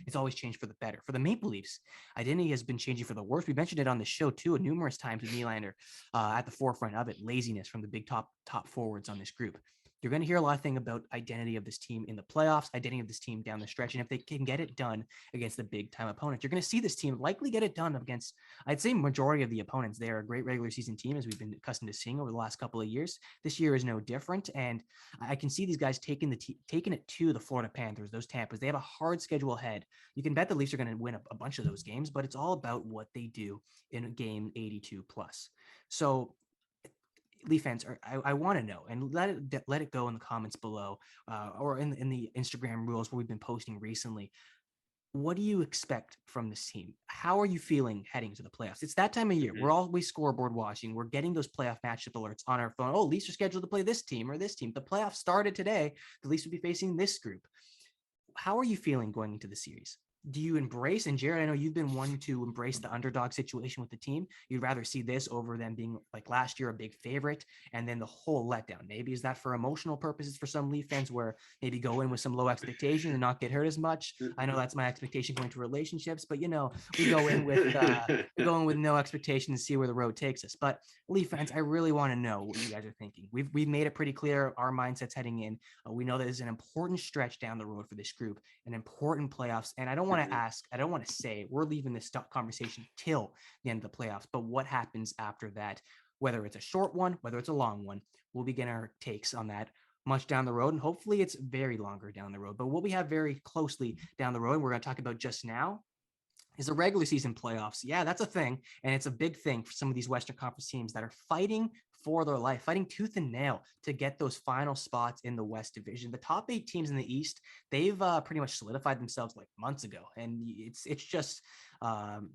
it's always changed for the better. For the Maple Leafs, identity has been changing for the worse. We mentioned it on the show too, numerous times with Nylander at the forefront of it, laziness from the big top forwards on this group. You're going to hear a lot of things about identity of this team in the playoffs, identity of this team down the stretch, and if they can get it done against the big time opponents. You're going to see this team likely get it done against, I'd say, majority of the opponents. They are a great regular season team, as we've been accustomed to seeing over the last couple of years. This year is no different, and I can see these guys taking it to the Florida Panthers, those Tampas. They have a hard schedule ahead. You can bet the Leafs are going to win a bunch of those games, but it's all about what they do in game 82 plus. So Leaf fans, I want to know, and let it go in the comments below, or in the Instagram rules where we've been posting recently. what do you expect from this team? How are you feeling heading into the playoffs? It's that time of year. Mhm. We're always scoreboard watching. We're getting those playoff matchup alerts on our phone. Oh, Leafs are scheduled to play this team or this team. The playoffs started today. The Leafs will be facing this group. How are you feeling going into the series? Do you embrace, and Jared, I know you've been one to embrace the underdog situation with the team. You'd rather see this over them being like last year, a big favorite, and then the whole letdown. Maybe is that for emotional purposes for some Leaf fans where maybe go in with some low expectations and not get hurt as much. I know that's my expectation going to relationships, but we go in with no expectation and see where the road takes us. But Leaf fans, I really want to know what you guys are thinking. We've made it pretty clear our mindsets heading in. We know that it's an important stretch down the road for this group, an important playoffs. And I don't want to say we're leaving this conversation till the end of the playoffs, but what happens after that, whether it's a short one, whether it's a long one, we'll begin our takes on that much down the road. And hopefully it's very longer down the road. But what we have very closely down the road, and we're going to talk about just now, is the regular season playoffs. Yeah, that's a thing. And it's a big thing for some of these Western Conference teams that are fighting for their life, fighting tooth and nail to get those final spots in the West Division. The top 8 teams in the East, they've pretty much solidified themselves like months ago. And it's just an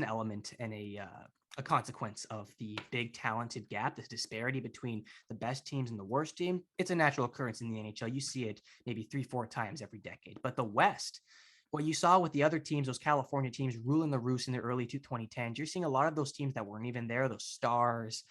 element and a consequence of the big talented gap, this disparity between the best teams and the worst team. It's a natural occurrence in the NHL. You see it maybe 3-4 times every decade. But the West, what you saw with the other teams, those California teams ruling the roost in the early 2010s, you're seeing a lot of those teams that weren't even there, those Stars,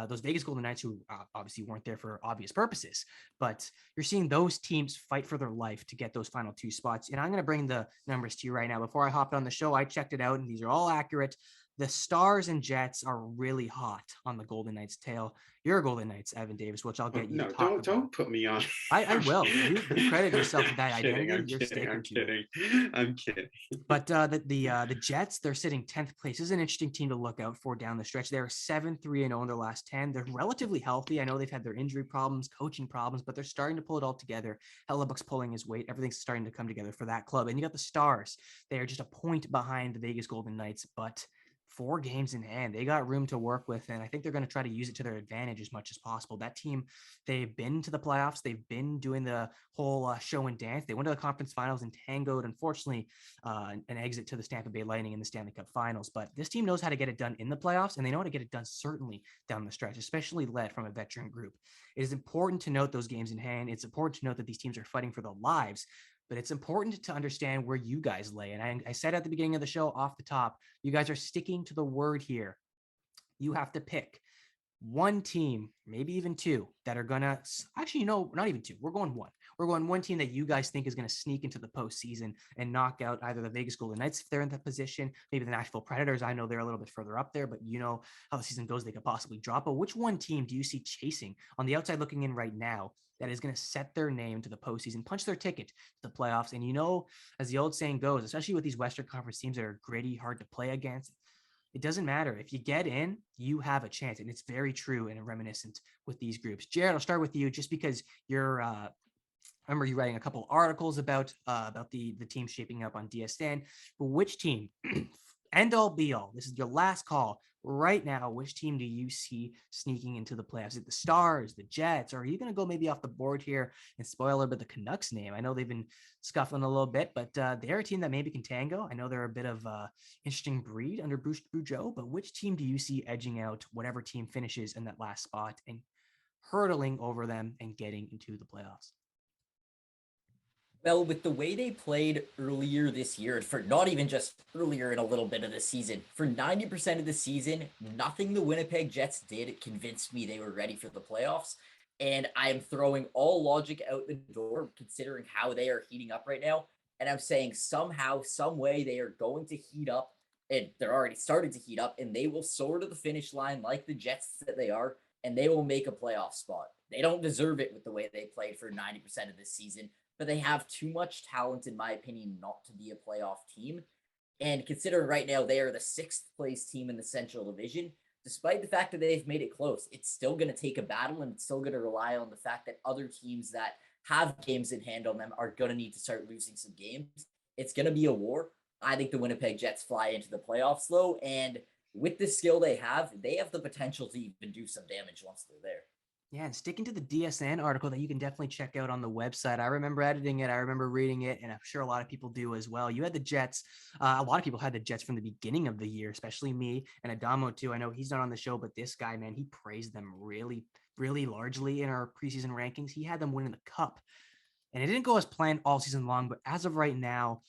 those Vegas Golden Knights, who obviously weren't there for obvious purposes, but you're seeing those teams fight for their life to get those final 2 spots. And I'm going to bring the numbers to you right now. Before I hopped on the show, I checked it out, and these are all accurate. The Stars and Jets are really hot on the Golden Knights' tail. Your Golden Knights, Evan Davis, which I'll get you to talk about. Don't put me on. I will. You credit yourself with that kidding, identity. You're sticking to it. I'm kidding. But the Jets, they're sitting 10th place. This is an interesting team to look out for down the stretch. They're 7-3-0 in their last 10. They're relatively healthy. I know they've had their injury problems, coaching problems, but they're starting to pull it all together. Hellebuck's pulling his weight. Everything's starting to come together for that club. And you got the Stars. They are just a point behind the Vegas Golden Knights, but 4 games in hand. They got room to work with, and I think they're going to try to use it to their advantage as much as possible. That team, they've been to the playoffs. They've been doing the whole show and dance. They went to the conference finals and tangoed, unfortunately, an exit to the Tampa Bay Lightning in the Stanley Cup finals. But this team knows how to get it done in the playoffs, and they know how to get it done certainly down the stretch, especially led from a veteran group. It is important to note those games in hand. It's important to note that these teams are fighting for their lives, but it's important to understand where you guys lay. And I said at the beginning of the show, off the top, you guys are sticking to the word here. You have to pick one team, maybe even 2, that are gonna actually, no, not even 2. We're going 1. We're going 1 team that you guys think is going to sneak into the postseason and knock out either the Vegas Golden Knights if they're in that position, maybe the Nashville Predators. I know they're a little bit further up there, but you know how the season goes, they could possibly drop. But which one team do you see chasing on the outside looking in right now that is going to set their name to the postseason, punch their ticket to the playoffs? And you know, as the old saying goes, especially with these Western Conference teams that are gritty, hard to play against, it doesn't matter. If you get in, you have a chance. And it's very true and reminiscent with these groups. Jared, I'll start with you just because you're I remember you writing a couple articles about the team shaping up on DSN. But which team, end all be all, this is your last call right now, which team do you see sneaking into the playoffs? Is it the Stars, the Jets, or are you going to go maybe off the board here and spoil a little bit the Canucks name? I know they've been scuffling a little bit, but they're a team that maybe can tango. I know they're a bit of interesting breed under Bruce Boudreau, but which team do you see edging out whatever team finishes in that last spot and hurdling over them and getting into the playoffs? Well, with the way they played earlier this year, for not even just earlier in a little bit of the season, for 90% of the season, nothing the Winnipeg Jets did convinced me they were ready for the playoffs. And I am throwing all logic out the door, considering how they are heating up right now. And I'm saying somehow, some way, they are going to heat up, and they're already starting to heat up, and they will soar to the finish line like the Jets that they are, and they will make a playoff spot. They don't deserve it with the way they played for 90% of this season, but they have too much talent, in my opinion, not to be a playoff team. And considering right now they are the 6th place team in the Central Division, despite the fact that they've made it close, it's still going to take a battle, and it's still going to rely on the fact that other teams that have games in hand on them are going to need to start losing some games. It's going to be a war. I think the Winnipeg Jets fly into the playoffs, though, and with the skill they have the potential to even do some damage once they're there. Yeah, and sticking to the DSN article that you can definitely check out on the website. I remember editing it. I remember reading it, and I'm sure a lot of people do as well. You had the Jets. A lot of people had the Jets from the beginning of the year, especially me and Adamo too. I know he's not on the show, but this guy, man, he praised them really, really largely in our preseason rankings. He had them winning the Cup, and it didn't go as planned all season long. But as of right now,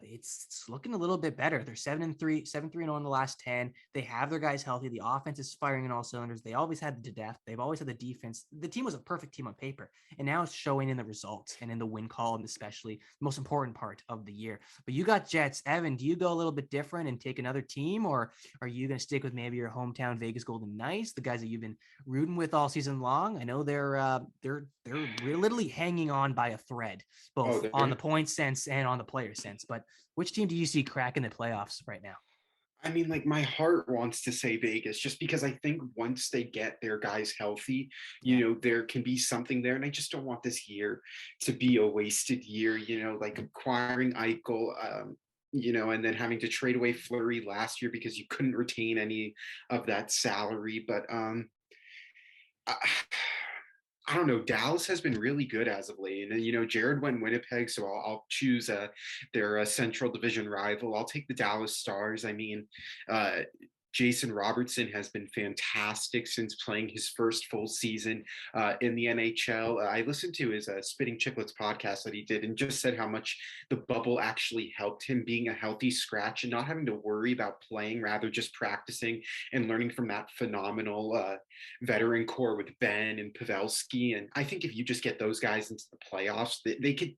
it's looking a little bit better. They're 7-3, 7-3-0 in the last 10. They have their guys healthy. The offense is firing in all cylinders. They always had the depth. They've always had the defense. The team was a perfect team on paper, and now it's showing in the results and in the win column, especially the most important part of the year. But you got Jets. Evan, do you go a little bit different and take another team, or are you going to stick with maybe your hometown Vegas Golden Knights, the guys that you've been rooting with all season long? I know they're literally hanging on by a thread, both on the point sense and on the player sense. But which team do you see cracking the playoffs right now? I mean, like my heart wants to say Vegas just because I think once they get their guys healthy, there can be something there. And I just don't want this year to be a wasted year, like acquiring Eichel, and then having to trade away Fleury last year because you couldn't retain any of that salary. But I, I don't know. Dallas has been really good as of late, and Jared went Winnipeg, so I'll choose their Central Division rival. I'll take the Dallas Stars. I mean, Jason Robertson has been fantastic since playing his first full season in the NHL. I listened to his Spitting Chicklets podcast that he did and just said how much the bubble actually helped him being a healthy scratch and not having to worry about playing, rather just practicing and learning from that phenomenal veteran core with Ben and Pavelski. And I think if you just get those guys into the playoffs, they could.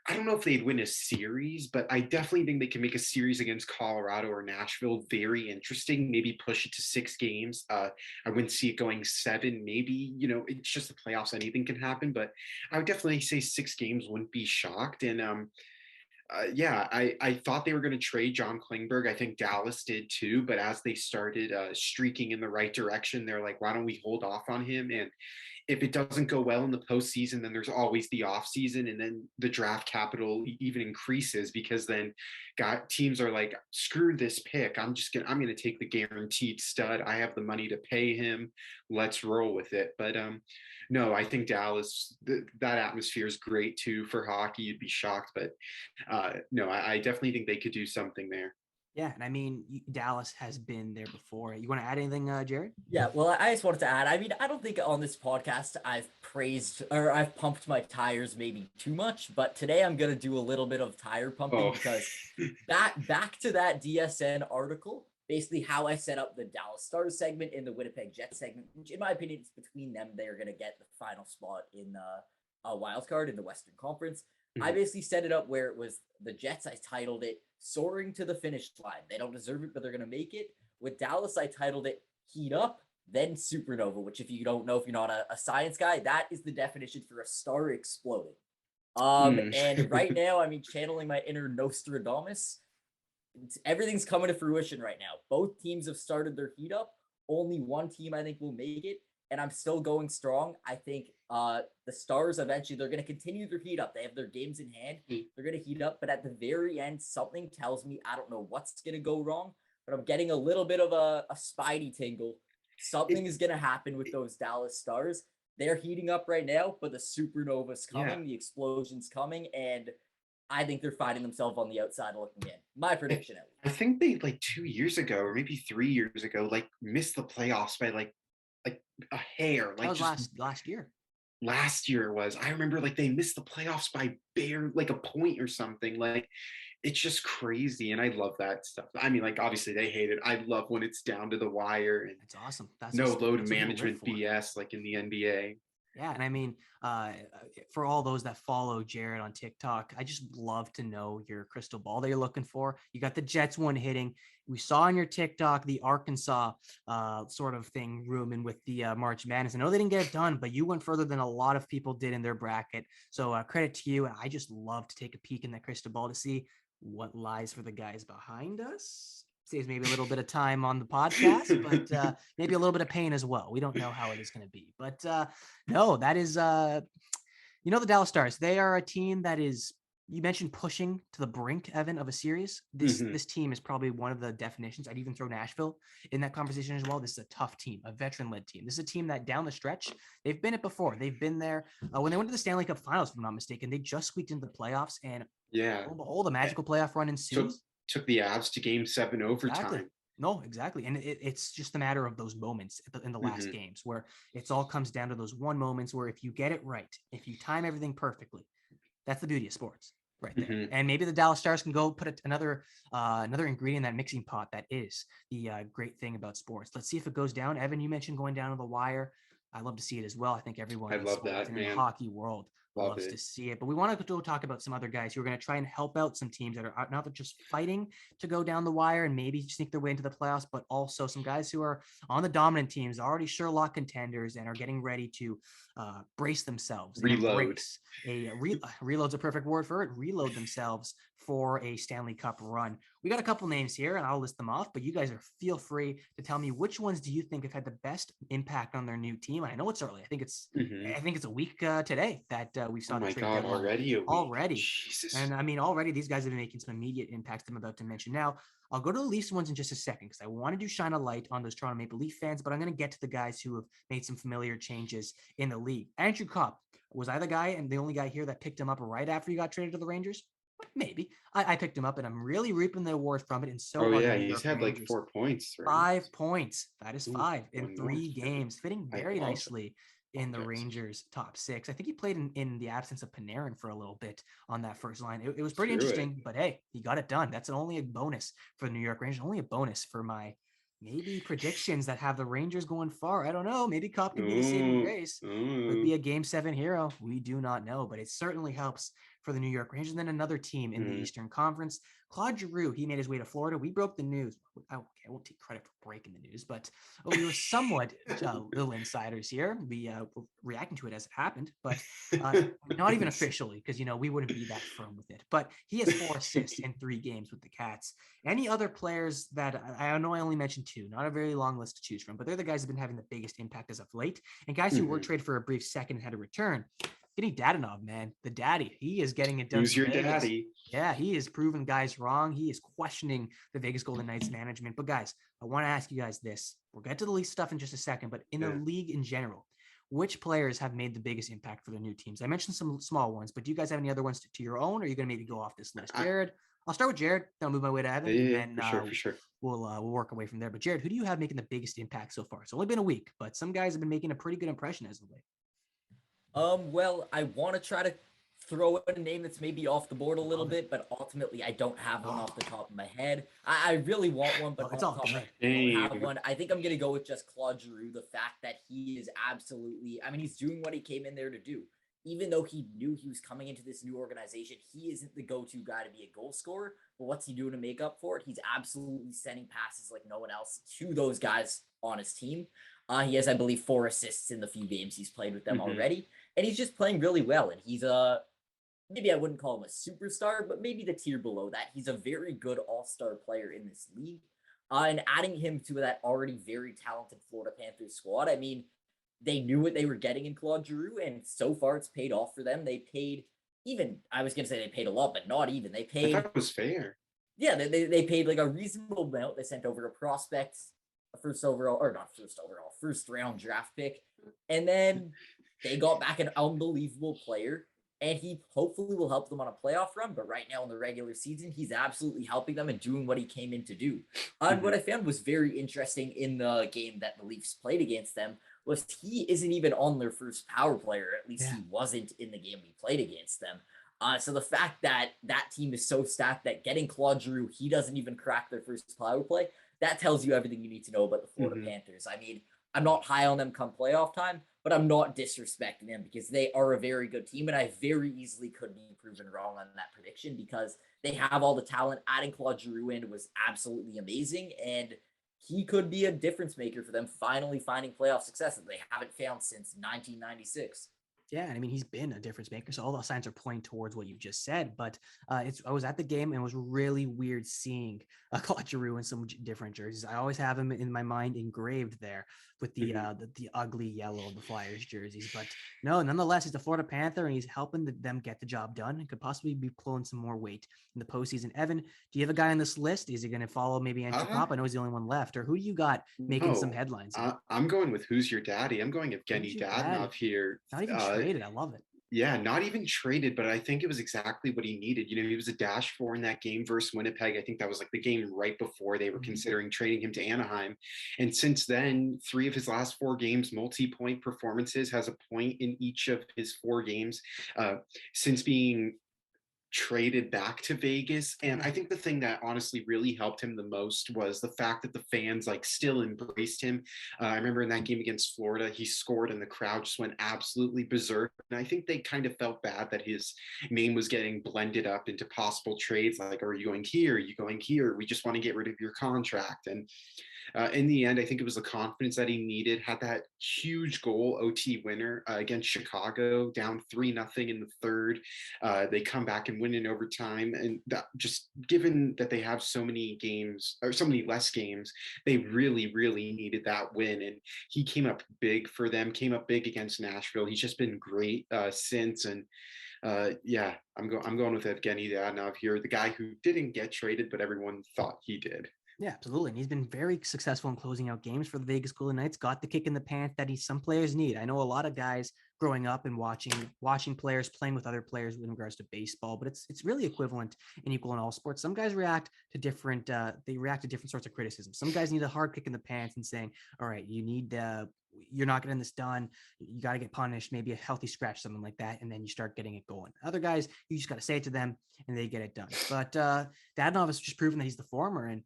I don't know if they'd win a series, but I definitely think they can make a series against Colorado or Nashville very interesting. Maybe push it to 6 games. I wouldn't see it going 7. Maybe, it's just the playoffs. Anything can happen. But I would definitely say 6 games wouldn't be shocked. And I thought they were going to trade John Klingberg. I think Dallas did too. But as they started streaking in the right direction, they're like, why don't we hold off on him? And if it doesn't go well in the postseason, then there's always the off season, and then the draft capital even increases because then teams are like, screw this pick. I'm gonna take the guaranteed stud. I have the money to pay him. Let's roll with it. But no, I think Dallas, that atmosphere is great too for hockey. You'd be shocked, but no, I definitely think they could do something there. Yeah, and I mean, Dallas has been there before. You want to add anything, Jared? Yeah, well, I just wanted to add, I mean, I don't think on this podcast I've praised or I've pumped my tires maybe too much, but today I'm going to do a little bit of tire pumping because back to that DSN article, basically how I set up the Dallas Stars segment and the Winnipeg Jets segment, which in my opinion, it's between them. They're going to get the final spot in a wild card in the Western Conference. Mm-hmm. I basically set it up where it was the Jets. I titled it Soaring to the Finish Line. They don't deserve it, but they're going to make it. With Dallas, I titled it Heat Up, then Supernova, which if you don't know, if you're not a science guy, that is the definition for a star exploding. And right now, I mean, channeling my inner Nostradamus, everything's coming to fruition right now. Both teams have started their heat up. Only one team, I think, will make it. And I'm still going strong. I think the Stars eventually, they're going to continue their heat up. They have their games in hand. They're going to heat up. But at the very end, something tells me, I don't know what's going to go wrong, but I'm getting a little bit of a spidey tingle. Something is going to happen with those Dallas Stars. They're heating up right now, but the supernova's coming, the explosion's coming, and I think they're finding themselves on the outside looking in. My prediction, at least. I think they, 2 years ago, or maybe 3 years ago, missed the playoffs by like a hair. That was just last year. Last year it was. I remember they missed the playoffs by bare a point or something. It's just crazy, and I love that stuff. I mean, obviously they hate it. I love when it's down to the wire and it's awesome. That's no load management BS like in the NBA. Yeah, and I mean, for all those that follow Jared on TikTok, I just love to know your crystal ball that you're looking for. You got the Jets one hitting. We saw on your TikTok the Arkansas sort of thing rooming with the March Madness. I know they didn't get it done, but you went further than a lot of people did in their bracket. So credit to you. And I just love to take a peek in that crystal ball to see what lies for the guys behind us. Saves maybe a little bit of time on the podcast, but maybe a little bit of pain as well. We don't know how it is going to be, but no, that is, the Dallas Stars, they are a team that is you mentioned pushing to the brink, Evan, of a series. This team is probably one of the definitions. I'd even throw Nashville in that conversation as well. This is a tough team, a veteran-led team. This is a team that down the stretch, they've been it before. They've been there when they went to the Stanley Cup Finals, if I'm not mistaken. They just squeaked into the playoffs, and Yeah. lo and behold, a magical playoff run ensues. Took the Avs to Game 7 overtime. Exactly. No, exactly. And it's just a matter of those moments in the last games where it's all comes down to those one moments where if you get it right, if you time everything perfectly, that's the beauty of sports right there. And maybe the Dallas Stars can go put another ingredient in that mixing pot. That is the great thing about sports. Let's see if it goes down. Evan, you mentioned going down to the wire. I love to see it as well. I think everyone in sports and in the hockey world loves to see it. But we want to go talk about some other guys who are going to try and help out some teams that are not just fighting to go down the wire and maybe sneak their way into the playoffs, but also some guys who are on the dominant teams, already Sherlock contenders, and are getting ready to brace themselves. Reload. Reload's a perfect word for it. Reload themselves for a Stanley Cup run. We got a couple names here, and I'll list them off, but you guys feel free to tell me which ones do you think have had the best impact on their new team. And I know it's early. I think it's a week today that we saw the trade deadline. Already. Jesus. And I mean, already these guys have been making some immediate impacts I'm about to mention. Now, I'll go to the Leafs ones in just a second because I want to shine a light on those Toronto Maple Leaf fans, but I'm going to get to the guys who have made some familiar changes in the league. Andrew Copp, was I the guy and the only guy here that picked him up right after he got traded to the Rangers? Maybe. I picked him up and I'm really reaping the awards from it. And so he's had Rangers. Like 4 points. Right? 5 points. That is 5 in 3 games, fitting very nicely in the Rangers top 6. I think he played in the absence of Panarin for a little bit on that first line. It was pretty interesting, but hey, he got it done. That's only a bonus for the New York Rangers, only a bonus for my maybe predictions that have the Rangers going far. I don't know. Maybe Copp can be the saving grace. Could be a Game 7 hero. We do not know, but it certainly helps for the New York Rangers. And then another team in the Eastern Conference, Claude Giroux, he made his way to Florida. We broke the news. I won't take credit for breaking the news, but we were somewhat little insiders here. We were reacting to it as it happened, but not even officially because, we wouldn't be that firm with it. But he has 4 assists in 3 games with the Cats. Any other players that I know I only mentioned 2, not a very long list to choose from, but they're the guys that have been having the biggest impact as of late. And guys who were traded for a brief second and had a return. Getting Dadonov, man, the daddy, he is getting it done. Who's your daddy? Yeah, he is proving guys wrong. He is questioning the Vegas Golden Knights management. But guys, I want to ask you guys this. We'll get to the Leafs stuff in just a second, but in the league in general, which players have made the biggest impact for their new teams? I mentioned some small ones, but do you guys have any other ones to your own, or are you going to maybe go off this list? Jared, I'll start with Jared. Then I'll move my way to Evan. And then for sure. We'll work away from there. But Jared, who do you have making the biggest impact so far? It's only been a week, but some guys have been making a pretty good impression as of late. Well, I want to try to throw in a name that's maybe off the board a little bit, but ultimately I don't have one off the top of my head. I really want one, but it's all good. I don't have one. I think I'm going to go with just Claude Giroux. The fact that he is absolutely, he's doing what he came in there to do. Even though he knew he was coming into this new organization, he isn't the go-to guy to be a goal scorer. But what's he doing to make up for it? He's absolutely sending passes like no one else to those guys on his team. He has, I believe, 4 assists in the few games he's played with them already. And he's just playing really well. And he's maybe I wouldn't call him a superstar, but maybe the tier below that. He's a very good all-star player in this league. And adding him to that already very talented Florida Panthers squad, they knew what they were getting in Claude Giroux, and so far it's paid off for them. They paid I was going to say they paid a lot, but not even. They paid. I thought it was fair. Yeah, they paid like a reasonable amount. They sent over a prospect, first round draft pick. And then they got back an unbelievable player, and he hopefully will help them on a playoff run. But right now in the regular season, he's absolutely helping them and doing what he came in to do. And what I found was very interesting in the game that the Leafs played against them was he isn't even on their first power play, or at least he wasn't in the game we played against them. So the fact that that team is so stacked that getting Claude Giroux, he doesn't even crack their first power play, that tells you everything you need to know about the Florida Panthers. I'm not high on them come playoff time, but I'm not disrespecting them because they are a very good team, and I very easily could be proven wrong on that prediction because they have all the talent. Adding Claude Giroux in was absolutely amazing, and he could be a difference maker for them finally finding playoff success that they haven't found since 1996. Yeah, and I mean, he's been a difference maker. So all the signs are pointing towards what you just said. But I was at the game and it was really weird seeing Claude Giroux in some different jerseys. I always have him in my mind engraved there with the ugly yellow of the Flyers jerseys. But no, nonetheless, he's the Florida Panther and he's helping them get the job done and could possibly be pulling some more weight in the postseason. Evan, do you have a guy on this list? Is he going to follow maybe Andrew Copp? I know he's the only one left. Or who do you got making some No, headlines here? I'm going with Who's Your Daddy. I'm going Who's Evgeny your daddy? Dadonov here. Not even traded. I love it. Yeah, not even traded, but I think it was exactly what he needed. He was a dash for in that game versus Winnipeg. I think that was like the game right before they were considering trading him to Anaheim. And since then, 3 of his last 4 games, multi-point performances, has a point in each of his 4 games since being traded back to Vegas. And I think the thing that honestly really helped him the most was the fact that the fans like still embraced him. I remember in that game against Florida, he scored and the crowd just went absolutely berserk. And I think they kind of felt bad that his name was getting blended up into possible trades. Like, are you going here? Are you going here? We just want to get rid of your contract. And in the end, I think it was the confidence that he needed. Had that huge goal OT winner against Chicago, down 3-0 in the third. They come back and win in overtime. And that, just given that they have so many games or so many less games, they really, really needed that win. And he came up big for them, came up big against Nashville. He's just been great since. And yeah, I'm going with Evgeny Dadonov here, the guy who didn't get traded, but everyone thought he did. Yeah, absolutely. And he's been very successful in closing out games for the Vegas Golden Knights, got the kick in the pants that some players need. I know a lot of guys growing up and watching players playing with other players in regards to baseball, but it's really equivalent and equal in all sports. Some guys react to different sorts of criticism. Some guys need a hard kick in the pants and saying, all right, you're not getting this done. You got to get punished, maybe a healthy scratch, something like that. And then you start getting it going. Other guys, you just got to say it to them and they get it done. But Dadonov has just proven that he's the former, and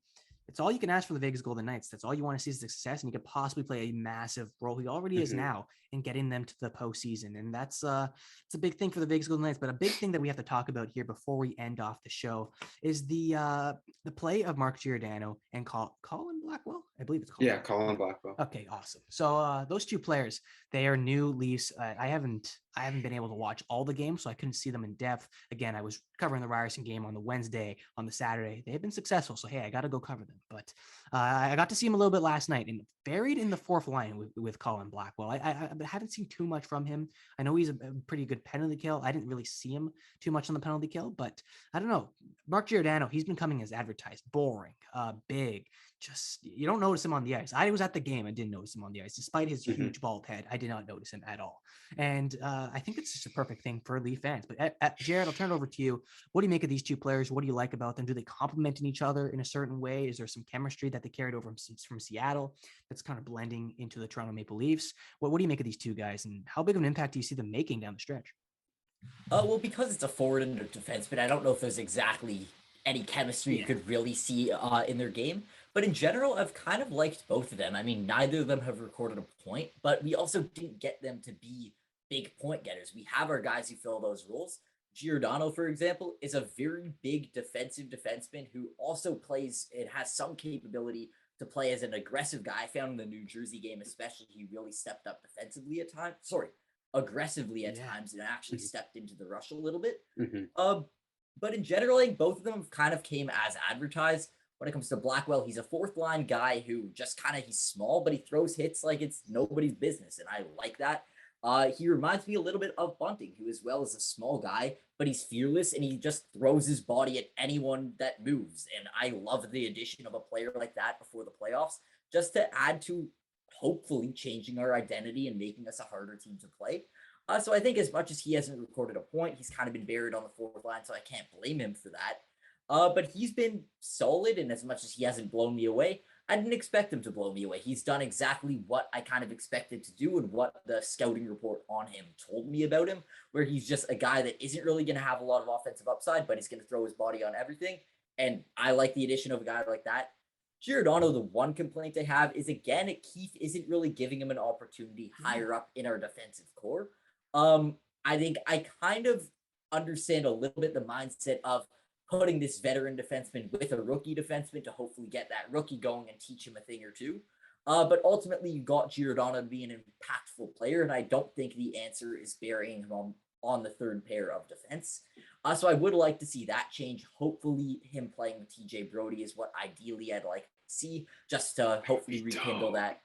it's all you can ask for the Vegas Golden Knights. That's all you want to see is success, and you could possibly play a massive role. He already is now in getting them to the postseason, and that's it's a big thing for the Vegas Golden Knights. But a big thing that we have to talk about here before we end off the show is the play of Mark Giordano and Colin Blackwell. I believe it's Colin. Yeah, Colin Blackwell. Okay, awesome. So those two players, they are new Leafs. I haven't been able to watch all the games, so I couldn't see them in depth. Again, I was covering the Ryerson game on the Wednesday, on the Saturday. They have been successful, so hey, I got to go cover them. But I got to see him a little bit last night, and buried in the fourth line with Colin Blackwell. I haven't seen too much from him. I know he's a pretty good penalty kill. I didn't really see him too much on the penalty kill, but I don't know. Mark Giordano, he's been coming as advertised, boring, big. Just you don't notice him on the ice. I was at the game. I didn't notice him on the ice, despite his huge bald head. I did not notice him at all. And I think it's just a perfect thing for Leaf fans. But Jared, I'll turn it over to you. What do you make of these two players? What do you like about them? Do they complement each other in a certain way? Is there some chemistry that they carried over from Seattle that's kind of blending into the Toronto Maple Leafs? What do you make of these two guys, and how big of an impact do you see them making down the stretch? Well, because it's a forward and a defenseman, I don't know if there's exactly any chemistry you could really see in their game. But in general, I've kind of liked both of them. I mean, neither of them have recorded a point, but we also didn't get them to be big point getters. We have our guys who fill those roles. Giordano, for example, is a very big defensive defenseman who also has some capability to play as an aggressive guy. I found in the New Jersey game, especially, he really stepped up defensively at times. Aggressively at times, and actually stepped into the rush a little bit. But in general, I think both of them kind of came as advertised. When it comes to Blackwell, he's a fourth line guy who just he's small, but he throws hits like it's nobody's business. And I like that. He reminds me a little bit of Bunting, who as well is a small guy, but he's fearless and he just throws his body at anyone that moves. And I love the addition of a player like that before the playoffs, just to add to hopefully changing our identity and making us a harder team to play. So I think as much as he hasn't recorded a point, he's kind of been buried on the fourth line, so I can't blame him for that. But he's been solid, and as much as he hasn't blown me away, I didn't expect him to blow me away. He's done exactly what I kind of expected to do and what the scouting report on him told me about him, where he's just a guy that isn't really going to have a lot of offensive upside, but he's going to throw his body on everything. And I like the addition of a guy like that. Giordano, the one complaint I have is, again, Keefe isn't really giving him an opportunity higher up in our defensive core. I think I kind of understand a little bit the mindset of putting this veteran defenseman with a rookie defenseman to hopefully get that rookie going and teach him a thing or two. But ultimately, you got Giordano to be an impactful player, and I don't think the answer is burying him on the third pair of defense. So I would like to see that change. Hopefully, him playing with TJ Brody is what ideally I'd like to see, just to hopefully rekindle that.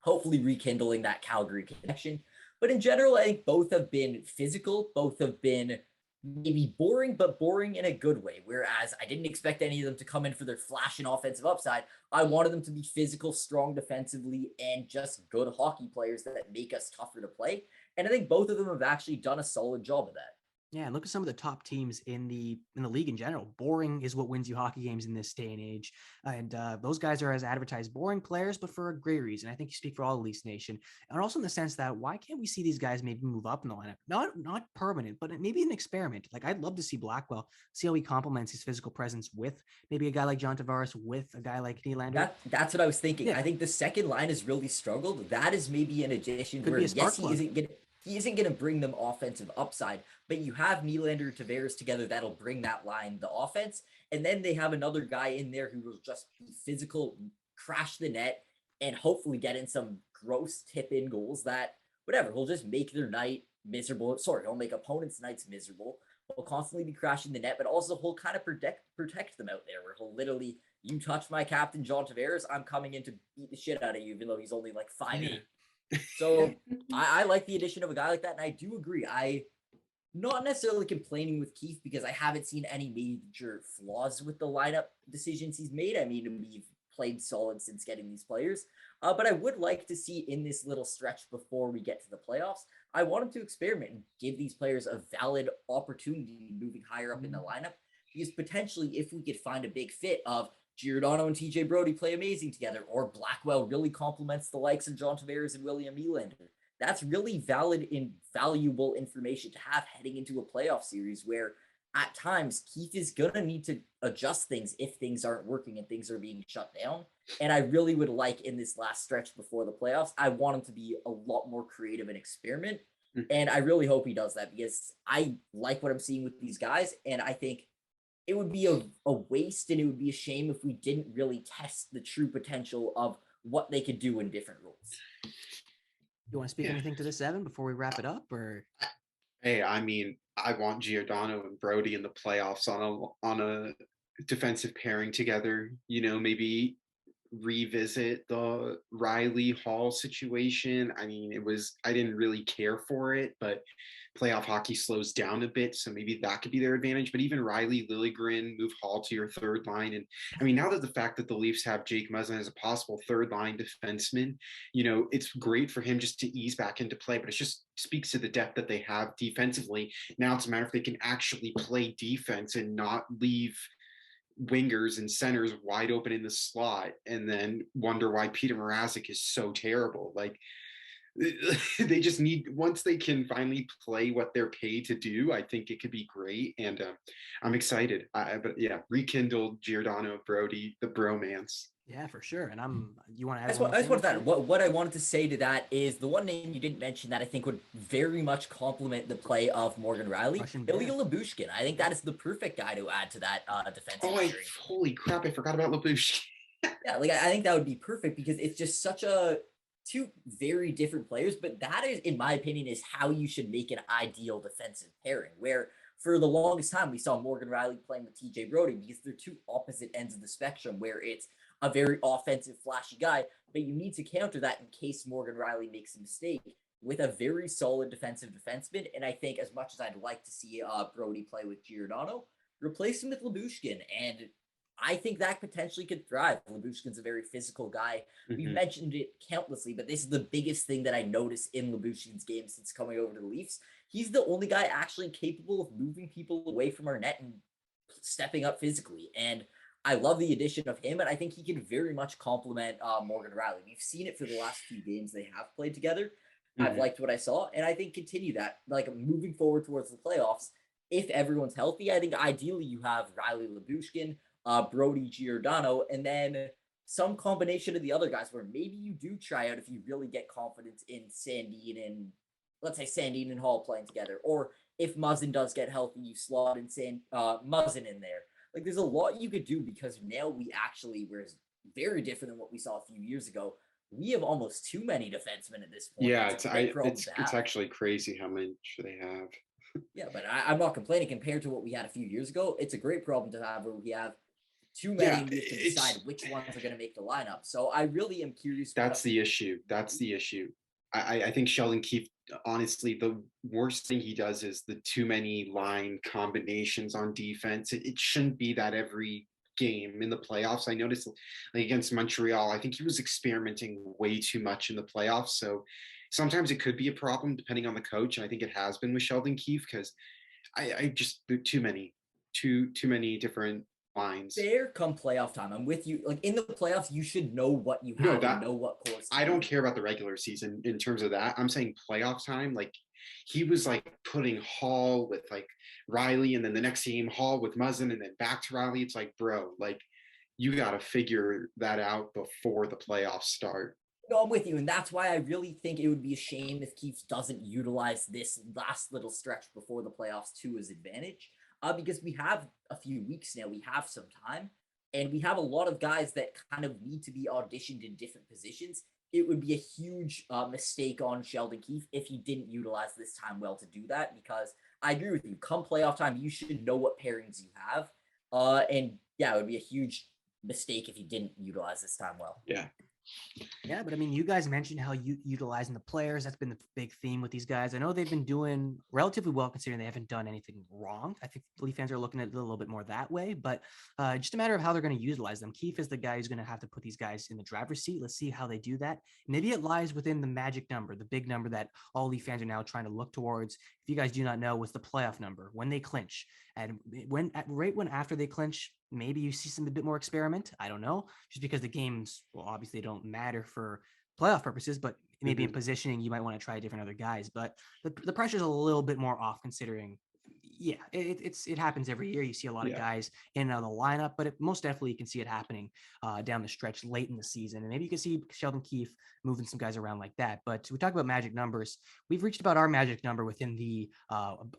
Hopefully, rekindling that Calgary connection. But in general, I think both have been physical. Both have been maybe boring, but boring in a good way. Whereas I didn't expect any of them to come in for their flash and offensive upside. I wanted them to be physical, strong defensively, and just good hockey players that make us tougher to play. And I think both of them have actually done a solid job of that. Yeah, and look at some of the top teams in the league in general. Boring is what wins you hockey games in this day and age. And those guys are as advertised boring players, but for a great reason. I think you speak for all the Leafs Nation. And also in the sense that why can't we see these guys maybe move up in the lineup? Not permanent, but maybe an experiment. Like I'd love to see Blackwell, see how he complements his physical presence with maybe a guy like John Tavares, with a guy like Nylander. That's what I was thinking. Yeah. I think the second line has really struggled. That is maybe an addition Could where be a spark yes, plug. he isn't going to bring them offensive upside, but you have Nylander and Tavares together that'll bring that line the offense, and then they have another guy in there who will just be physical, crash the net, and hopefully get in some gross tip-in goals that whatever will just make their night miserable. Sorry, he'll make opponents' nights miserable. He'll constantly be crashing the net, but also he'll kind of protect them out there, where he'll literally, you touch my captain John Tavares, I'm coming in to beat the shit out of you, even though he's only like 5'8". So I like the addition of a guy like that, and I do agree. I not necessarily complaining with Keith because I haven't seen any major flaws with the lineup decisions he's made. I mean, we've played solid since getting these players, but I would like to see in this little stretch before we get to the playoffs, I want him to experiment and give these players a valid opportunity moving higher up in the lineup, because potentially if we could find a big fit of Giordano and TJ Brody play amazing together, or Blackwell really complements the likes of John Tavares and William Nylander. That's really valid and valuable information to have heading into a playoff series where at times Keith is going to need to adjust things if things aren't working and things are being shut down. And I really would like in this last stretch before the playoffs, I want him to be a lot more creative and experiment. And I really hope he does that because I like what I'm seeing with these guys. And I think it would be a waste and it would be a shame if we didn't really test the true potential of what they could do in different roles. You want to speak anything to this, Evan, before we wrap it up? Or Hey, I mean, I want Giordano and Brody in the playoffs on a defensive pairing together. You know, maybe revisit the Riley Hall situation. I mean, I didn't really care for it, but playoff hockey slows down a bit, so maybe that could be their advantage. But even Riley, Liljegren, move Hall to your third line. And I mean, now that the fact that the Leafs have Jake Muzzin as a possible third line defenseman, you know, it's great for him just to ease back into play, but it just speaks to the depth that they have defensively. Now it's a matter if they can actually play defense and not leave wingers and centers wide open in the slot and then wonder why Peter Mrazek is so terrible. Like they just need, once they can finally play what they're paid to do, I think it could be great. And I'm excited. But yeah, rekindle Giordano, Brody, the bromance. yeah, for sure. And you want to add I just one more want thing? that. What I wanted to say to that is the one name you didn't mention that I think would very much complement the play of Morgan Riley, Ilya Lyubushkin. I think that is the perfect guy to add to that defensive. Holy crap! I forgot about Lyubushkin. Yeah, like I think that would be perfect because it's just such two very different players, but that is, in my opinion, is how you should make an ideal defensive pairing. Where for the longest time we saw Morgan Riley playing with TJ Brody because they're two opposite ends of the spectrum, where it's a very offensive, flashy guy, but you need to counter that in case Morgan Riley makes a mistake with a very solid defensive defenseman. And I think as much as I'd like to see Brody play with Giordano, replace him with Lyubushkin, and I think that potentially could thrive. Lyubushkin's a very physical guy. We've mentioned it countlessly, but this is the biggest thing that I notice in Lyubushkin's game since coming over to the Leafs. He's the only guy actually capable of moving people away from our net and stepping up physically. And I love the addition of him, and I think he can very much complement Morgan Riley. We've seen it for the last few games they have played together. I've liked what I saw, and I think continue that. Like moving forward towards the playoffs, if everyone's healthy, I think ideally you have Riley, Lyubushkin, Brody, Giordano, and then some combination of the other guys where maybe you do try out if you really get confidence in Sandin and, let's say, Sandin and Hall playing together. Or if Muzzin does get healthy, you slot in Muzzin in there. Like, there's a lot you could do because now we actually, whereas very different than what we saw a few years ago. We have almost too many defensemen at this point. Yeah, It's a great problem to it's have. actually crazy how much they have. Yeah, but I'm not complaining compared to what we had a few years ago. It's a great problem to have where we have too many Yeah, and we have to decide which ones are going to make the lineup. So I really am curious. That's the issue. That's the issue. I think Sheldon Keefe, honestly, the worst thing he does is the too many line combinations on defense. It shouldn't be that every game in the playoffs. I noticed like against Montreal, I think he was experimenting way too much in the playoffs. So sometimes it could be a problem depending on the coach. And I think it has been with Sheldon Keefe because I just too many different lines. Fair come playoff time. I'm with you. Like in the playoffs, you should know what you have and know what course. I don't care about the regular season in terms of that. I'm saying playoff time. Like he was like putting Hall with like Riley, and then the next game Hall with Muzzin, and then back to Riley. It's like, bro, like you got to figure that out before the playoffs start. No, I'm with you, and that's why I really think it would be a shame if Keefe doesn't utilize this last little stretch before the playoffs to his advantage. Because we have a few weeks now, we have some time, and we have a lot of guys that kind of need to be auditioned in different positions. It would be a huge mistake on Sheldon Keefe if he didn't utilize this time well to do that, because I agree with you. Come playoff time, you should know what pairings you have. And yeah, it would be a huge mistake if he didn't utilize this time well. Yeah. Yeah, but I mean, you guys mentioned how you utilizing the players. That's been the big theme with these guys. I know they've been doing relatively well considering they haven't done anything wrong. I think Leaf fans are looking at it a little bit more that way, but just a matter of how they're going to utilize them. Keefe is the guy who's going to have to put these guys in the driver's seat. Let's see how they do that. Maybe it lies within the magic number, the big number that all Leaf fans are now trying to look towards. If you guys do not know, what's the playoff number when they clinch, and when after they clinch, maybe you see some a bit more experiment. I don't know, just because the games, well, obviously don't matter for playoff purposes, but maybe in positioning, you might want to try different other guys. But the pressure is a little bit more off considering, yeah, it happens every year. You see a lot of guys in and out of the lineup, but most definitely you can see it happening down the stretch late in the season. And maybe you can see Sheldon Keefe moving some guys around like that. But we talk about magic numbers. We've reached about our magic number within the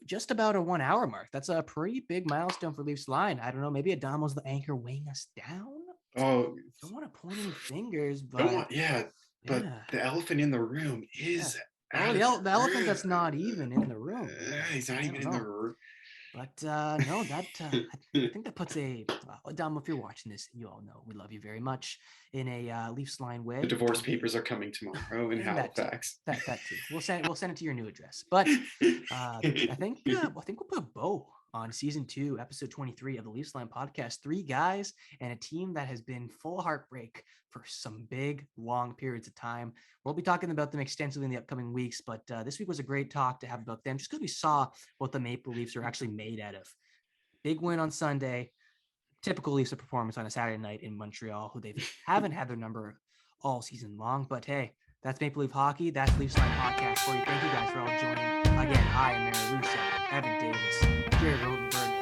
just about a 1 hour mark. That's a pretty big milestone for Leafs line. I don't know, maybe Adamo's the anchor weighing us down. Oh, don't want to point any fingers, but the elephant in the room is the elephant that's not even in the room. He's not even in the room. But no, that I think that puts Dom, if you're watching this, you all know we love you very much in a Leafs line way. The divorce papers are coming tomorrow in Halifax. That too. We'll send it to your new address. But I think we'll put a bow on season 2, episode 23 of the Leafs Line podcast. 3 guys and a team that has been full of heartbreak for some big, long periods of time. We'll be talking about them extensively in the upcoming weeks, but this week was a great talk to have about them just because we saw what the Maple Leafs are actually made out of. Big win on Sunday, typical Leafs performance on a Saturday night in Montreal, who they haven't had their number all season long. But hey, that's Maple Leaf Hockey. That's Leafs Line podcast for you. Thank you guys for all joining. Again, I am Mary Russo, Evan Davis, Jared Rotenberg,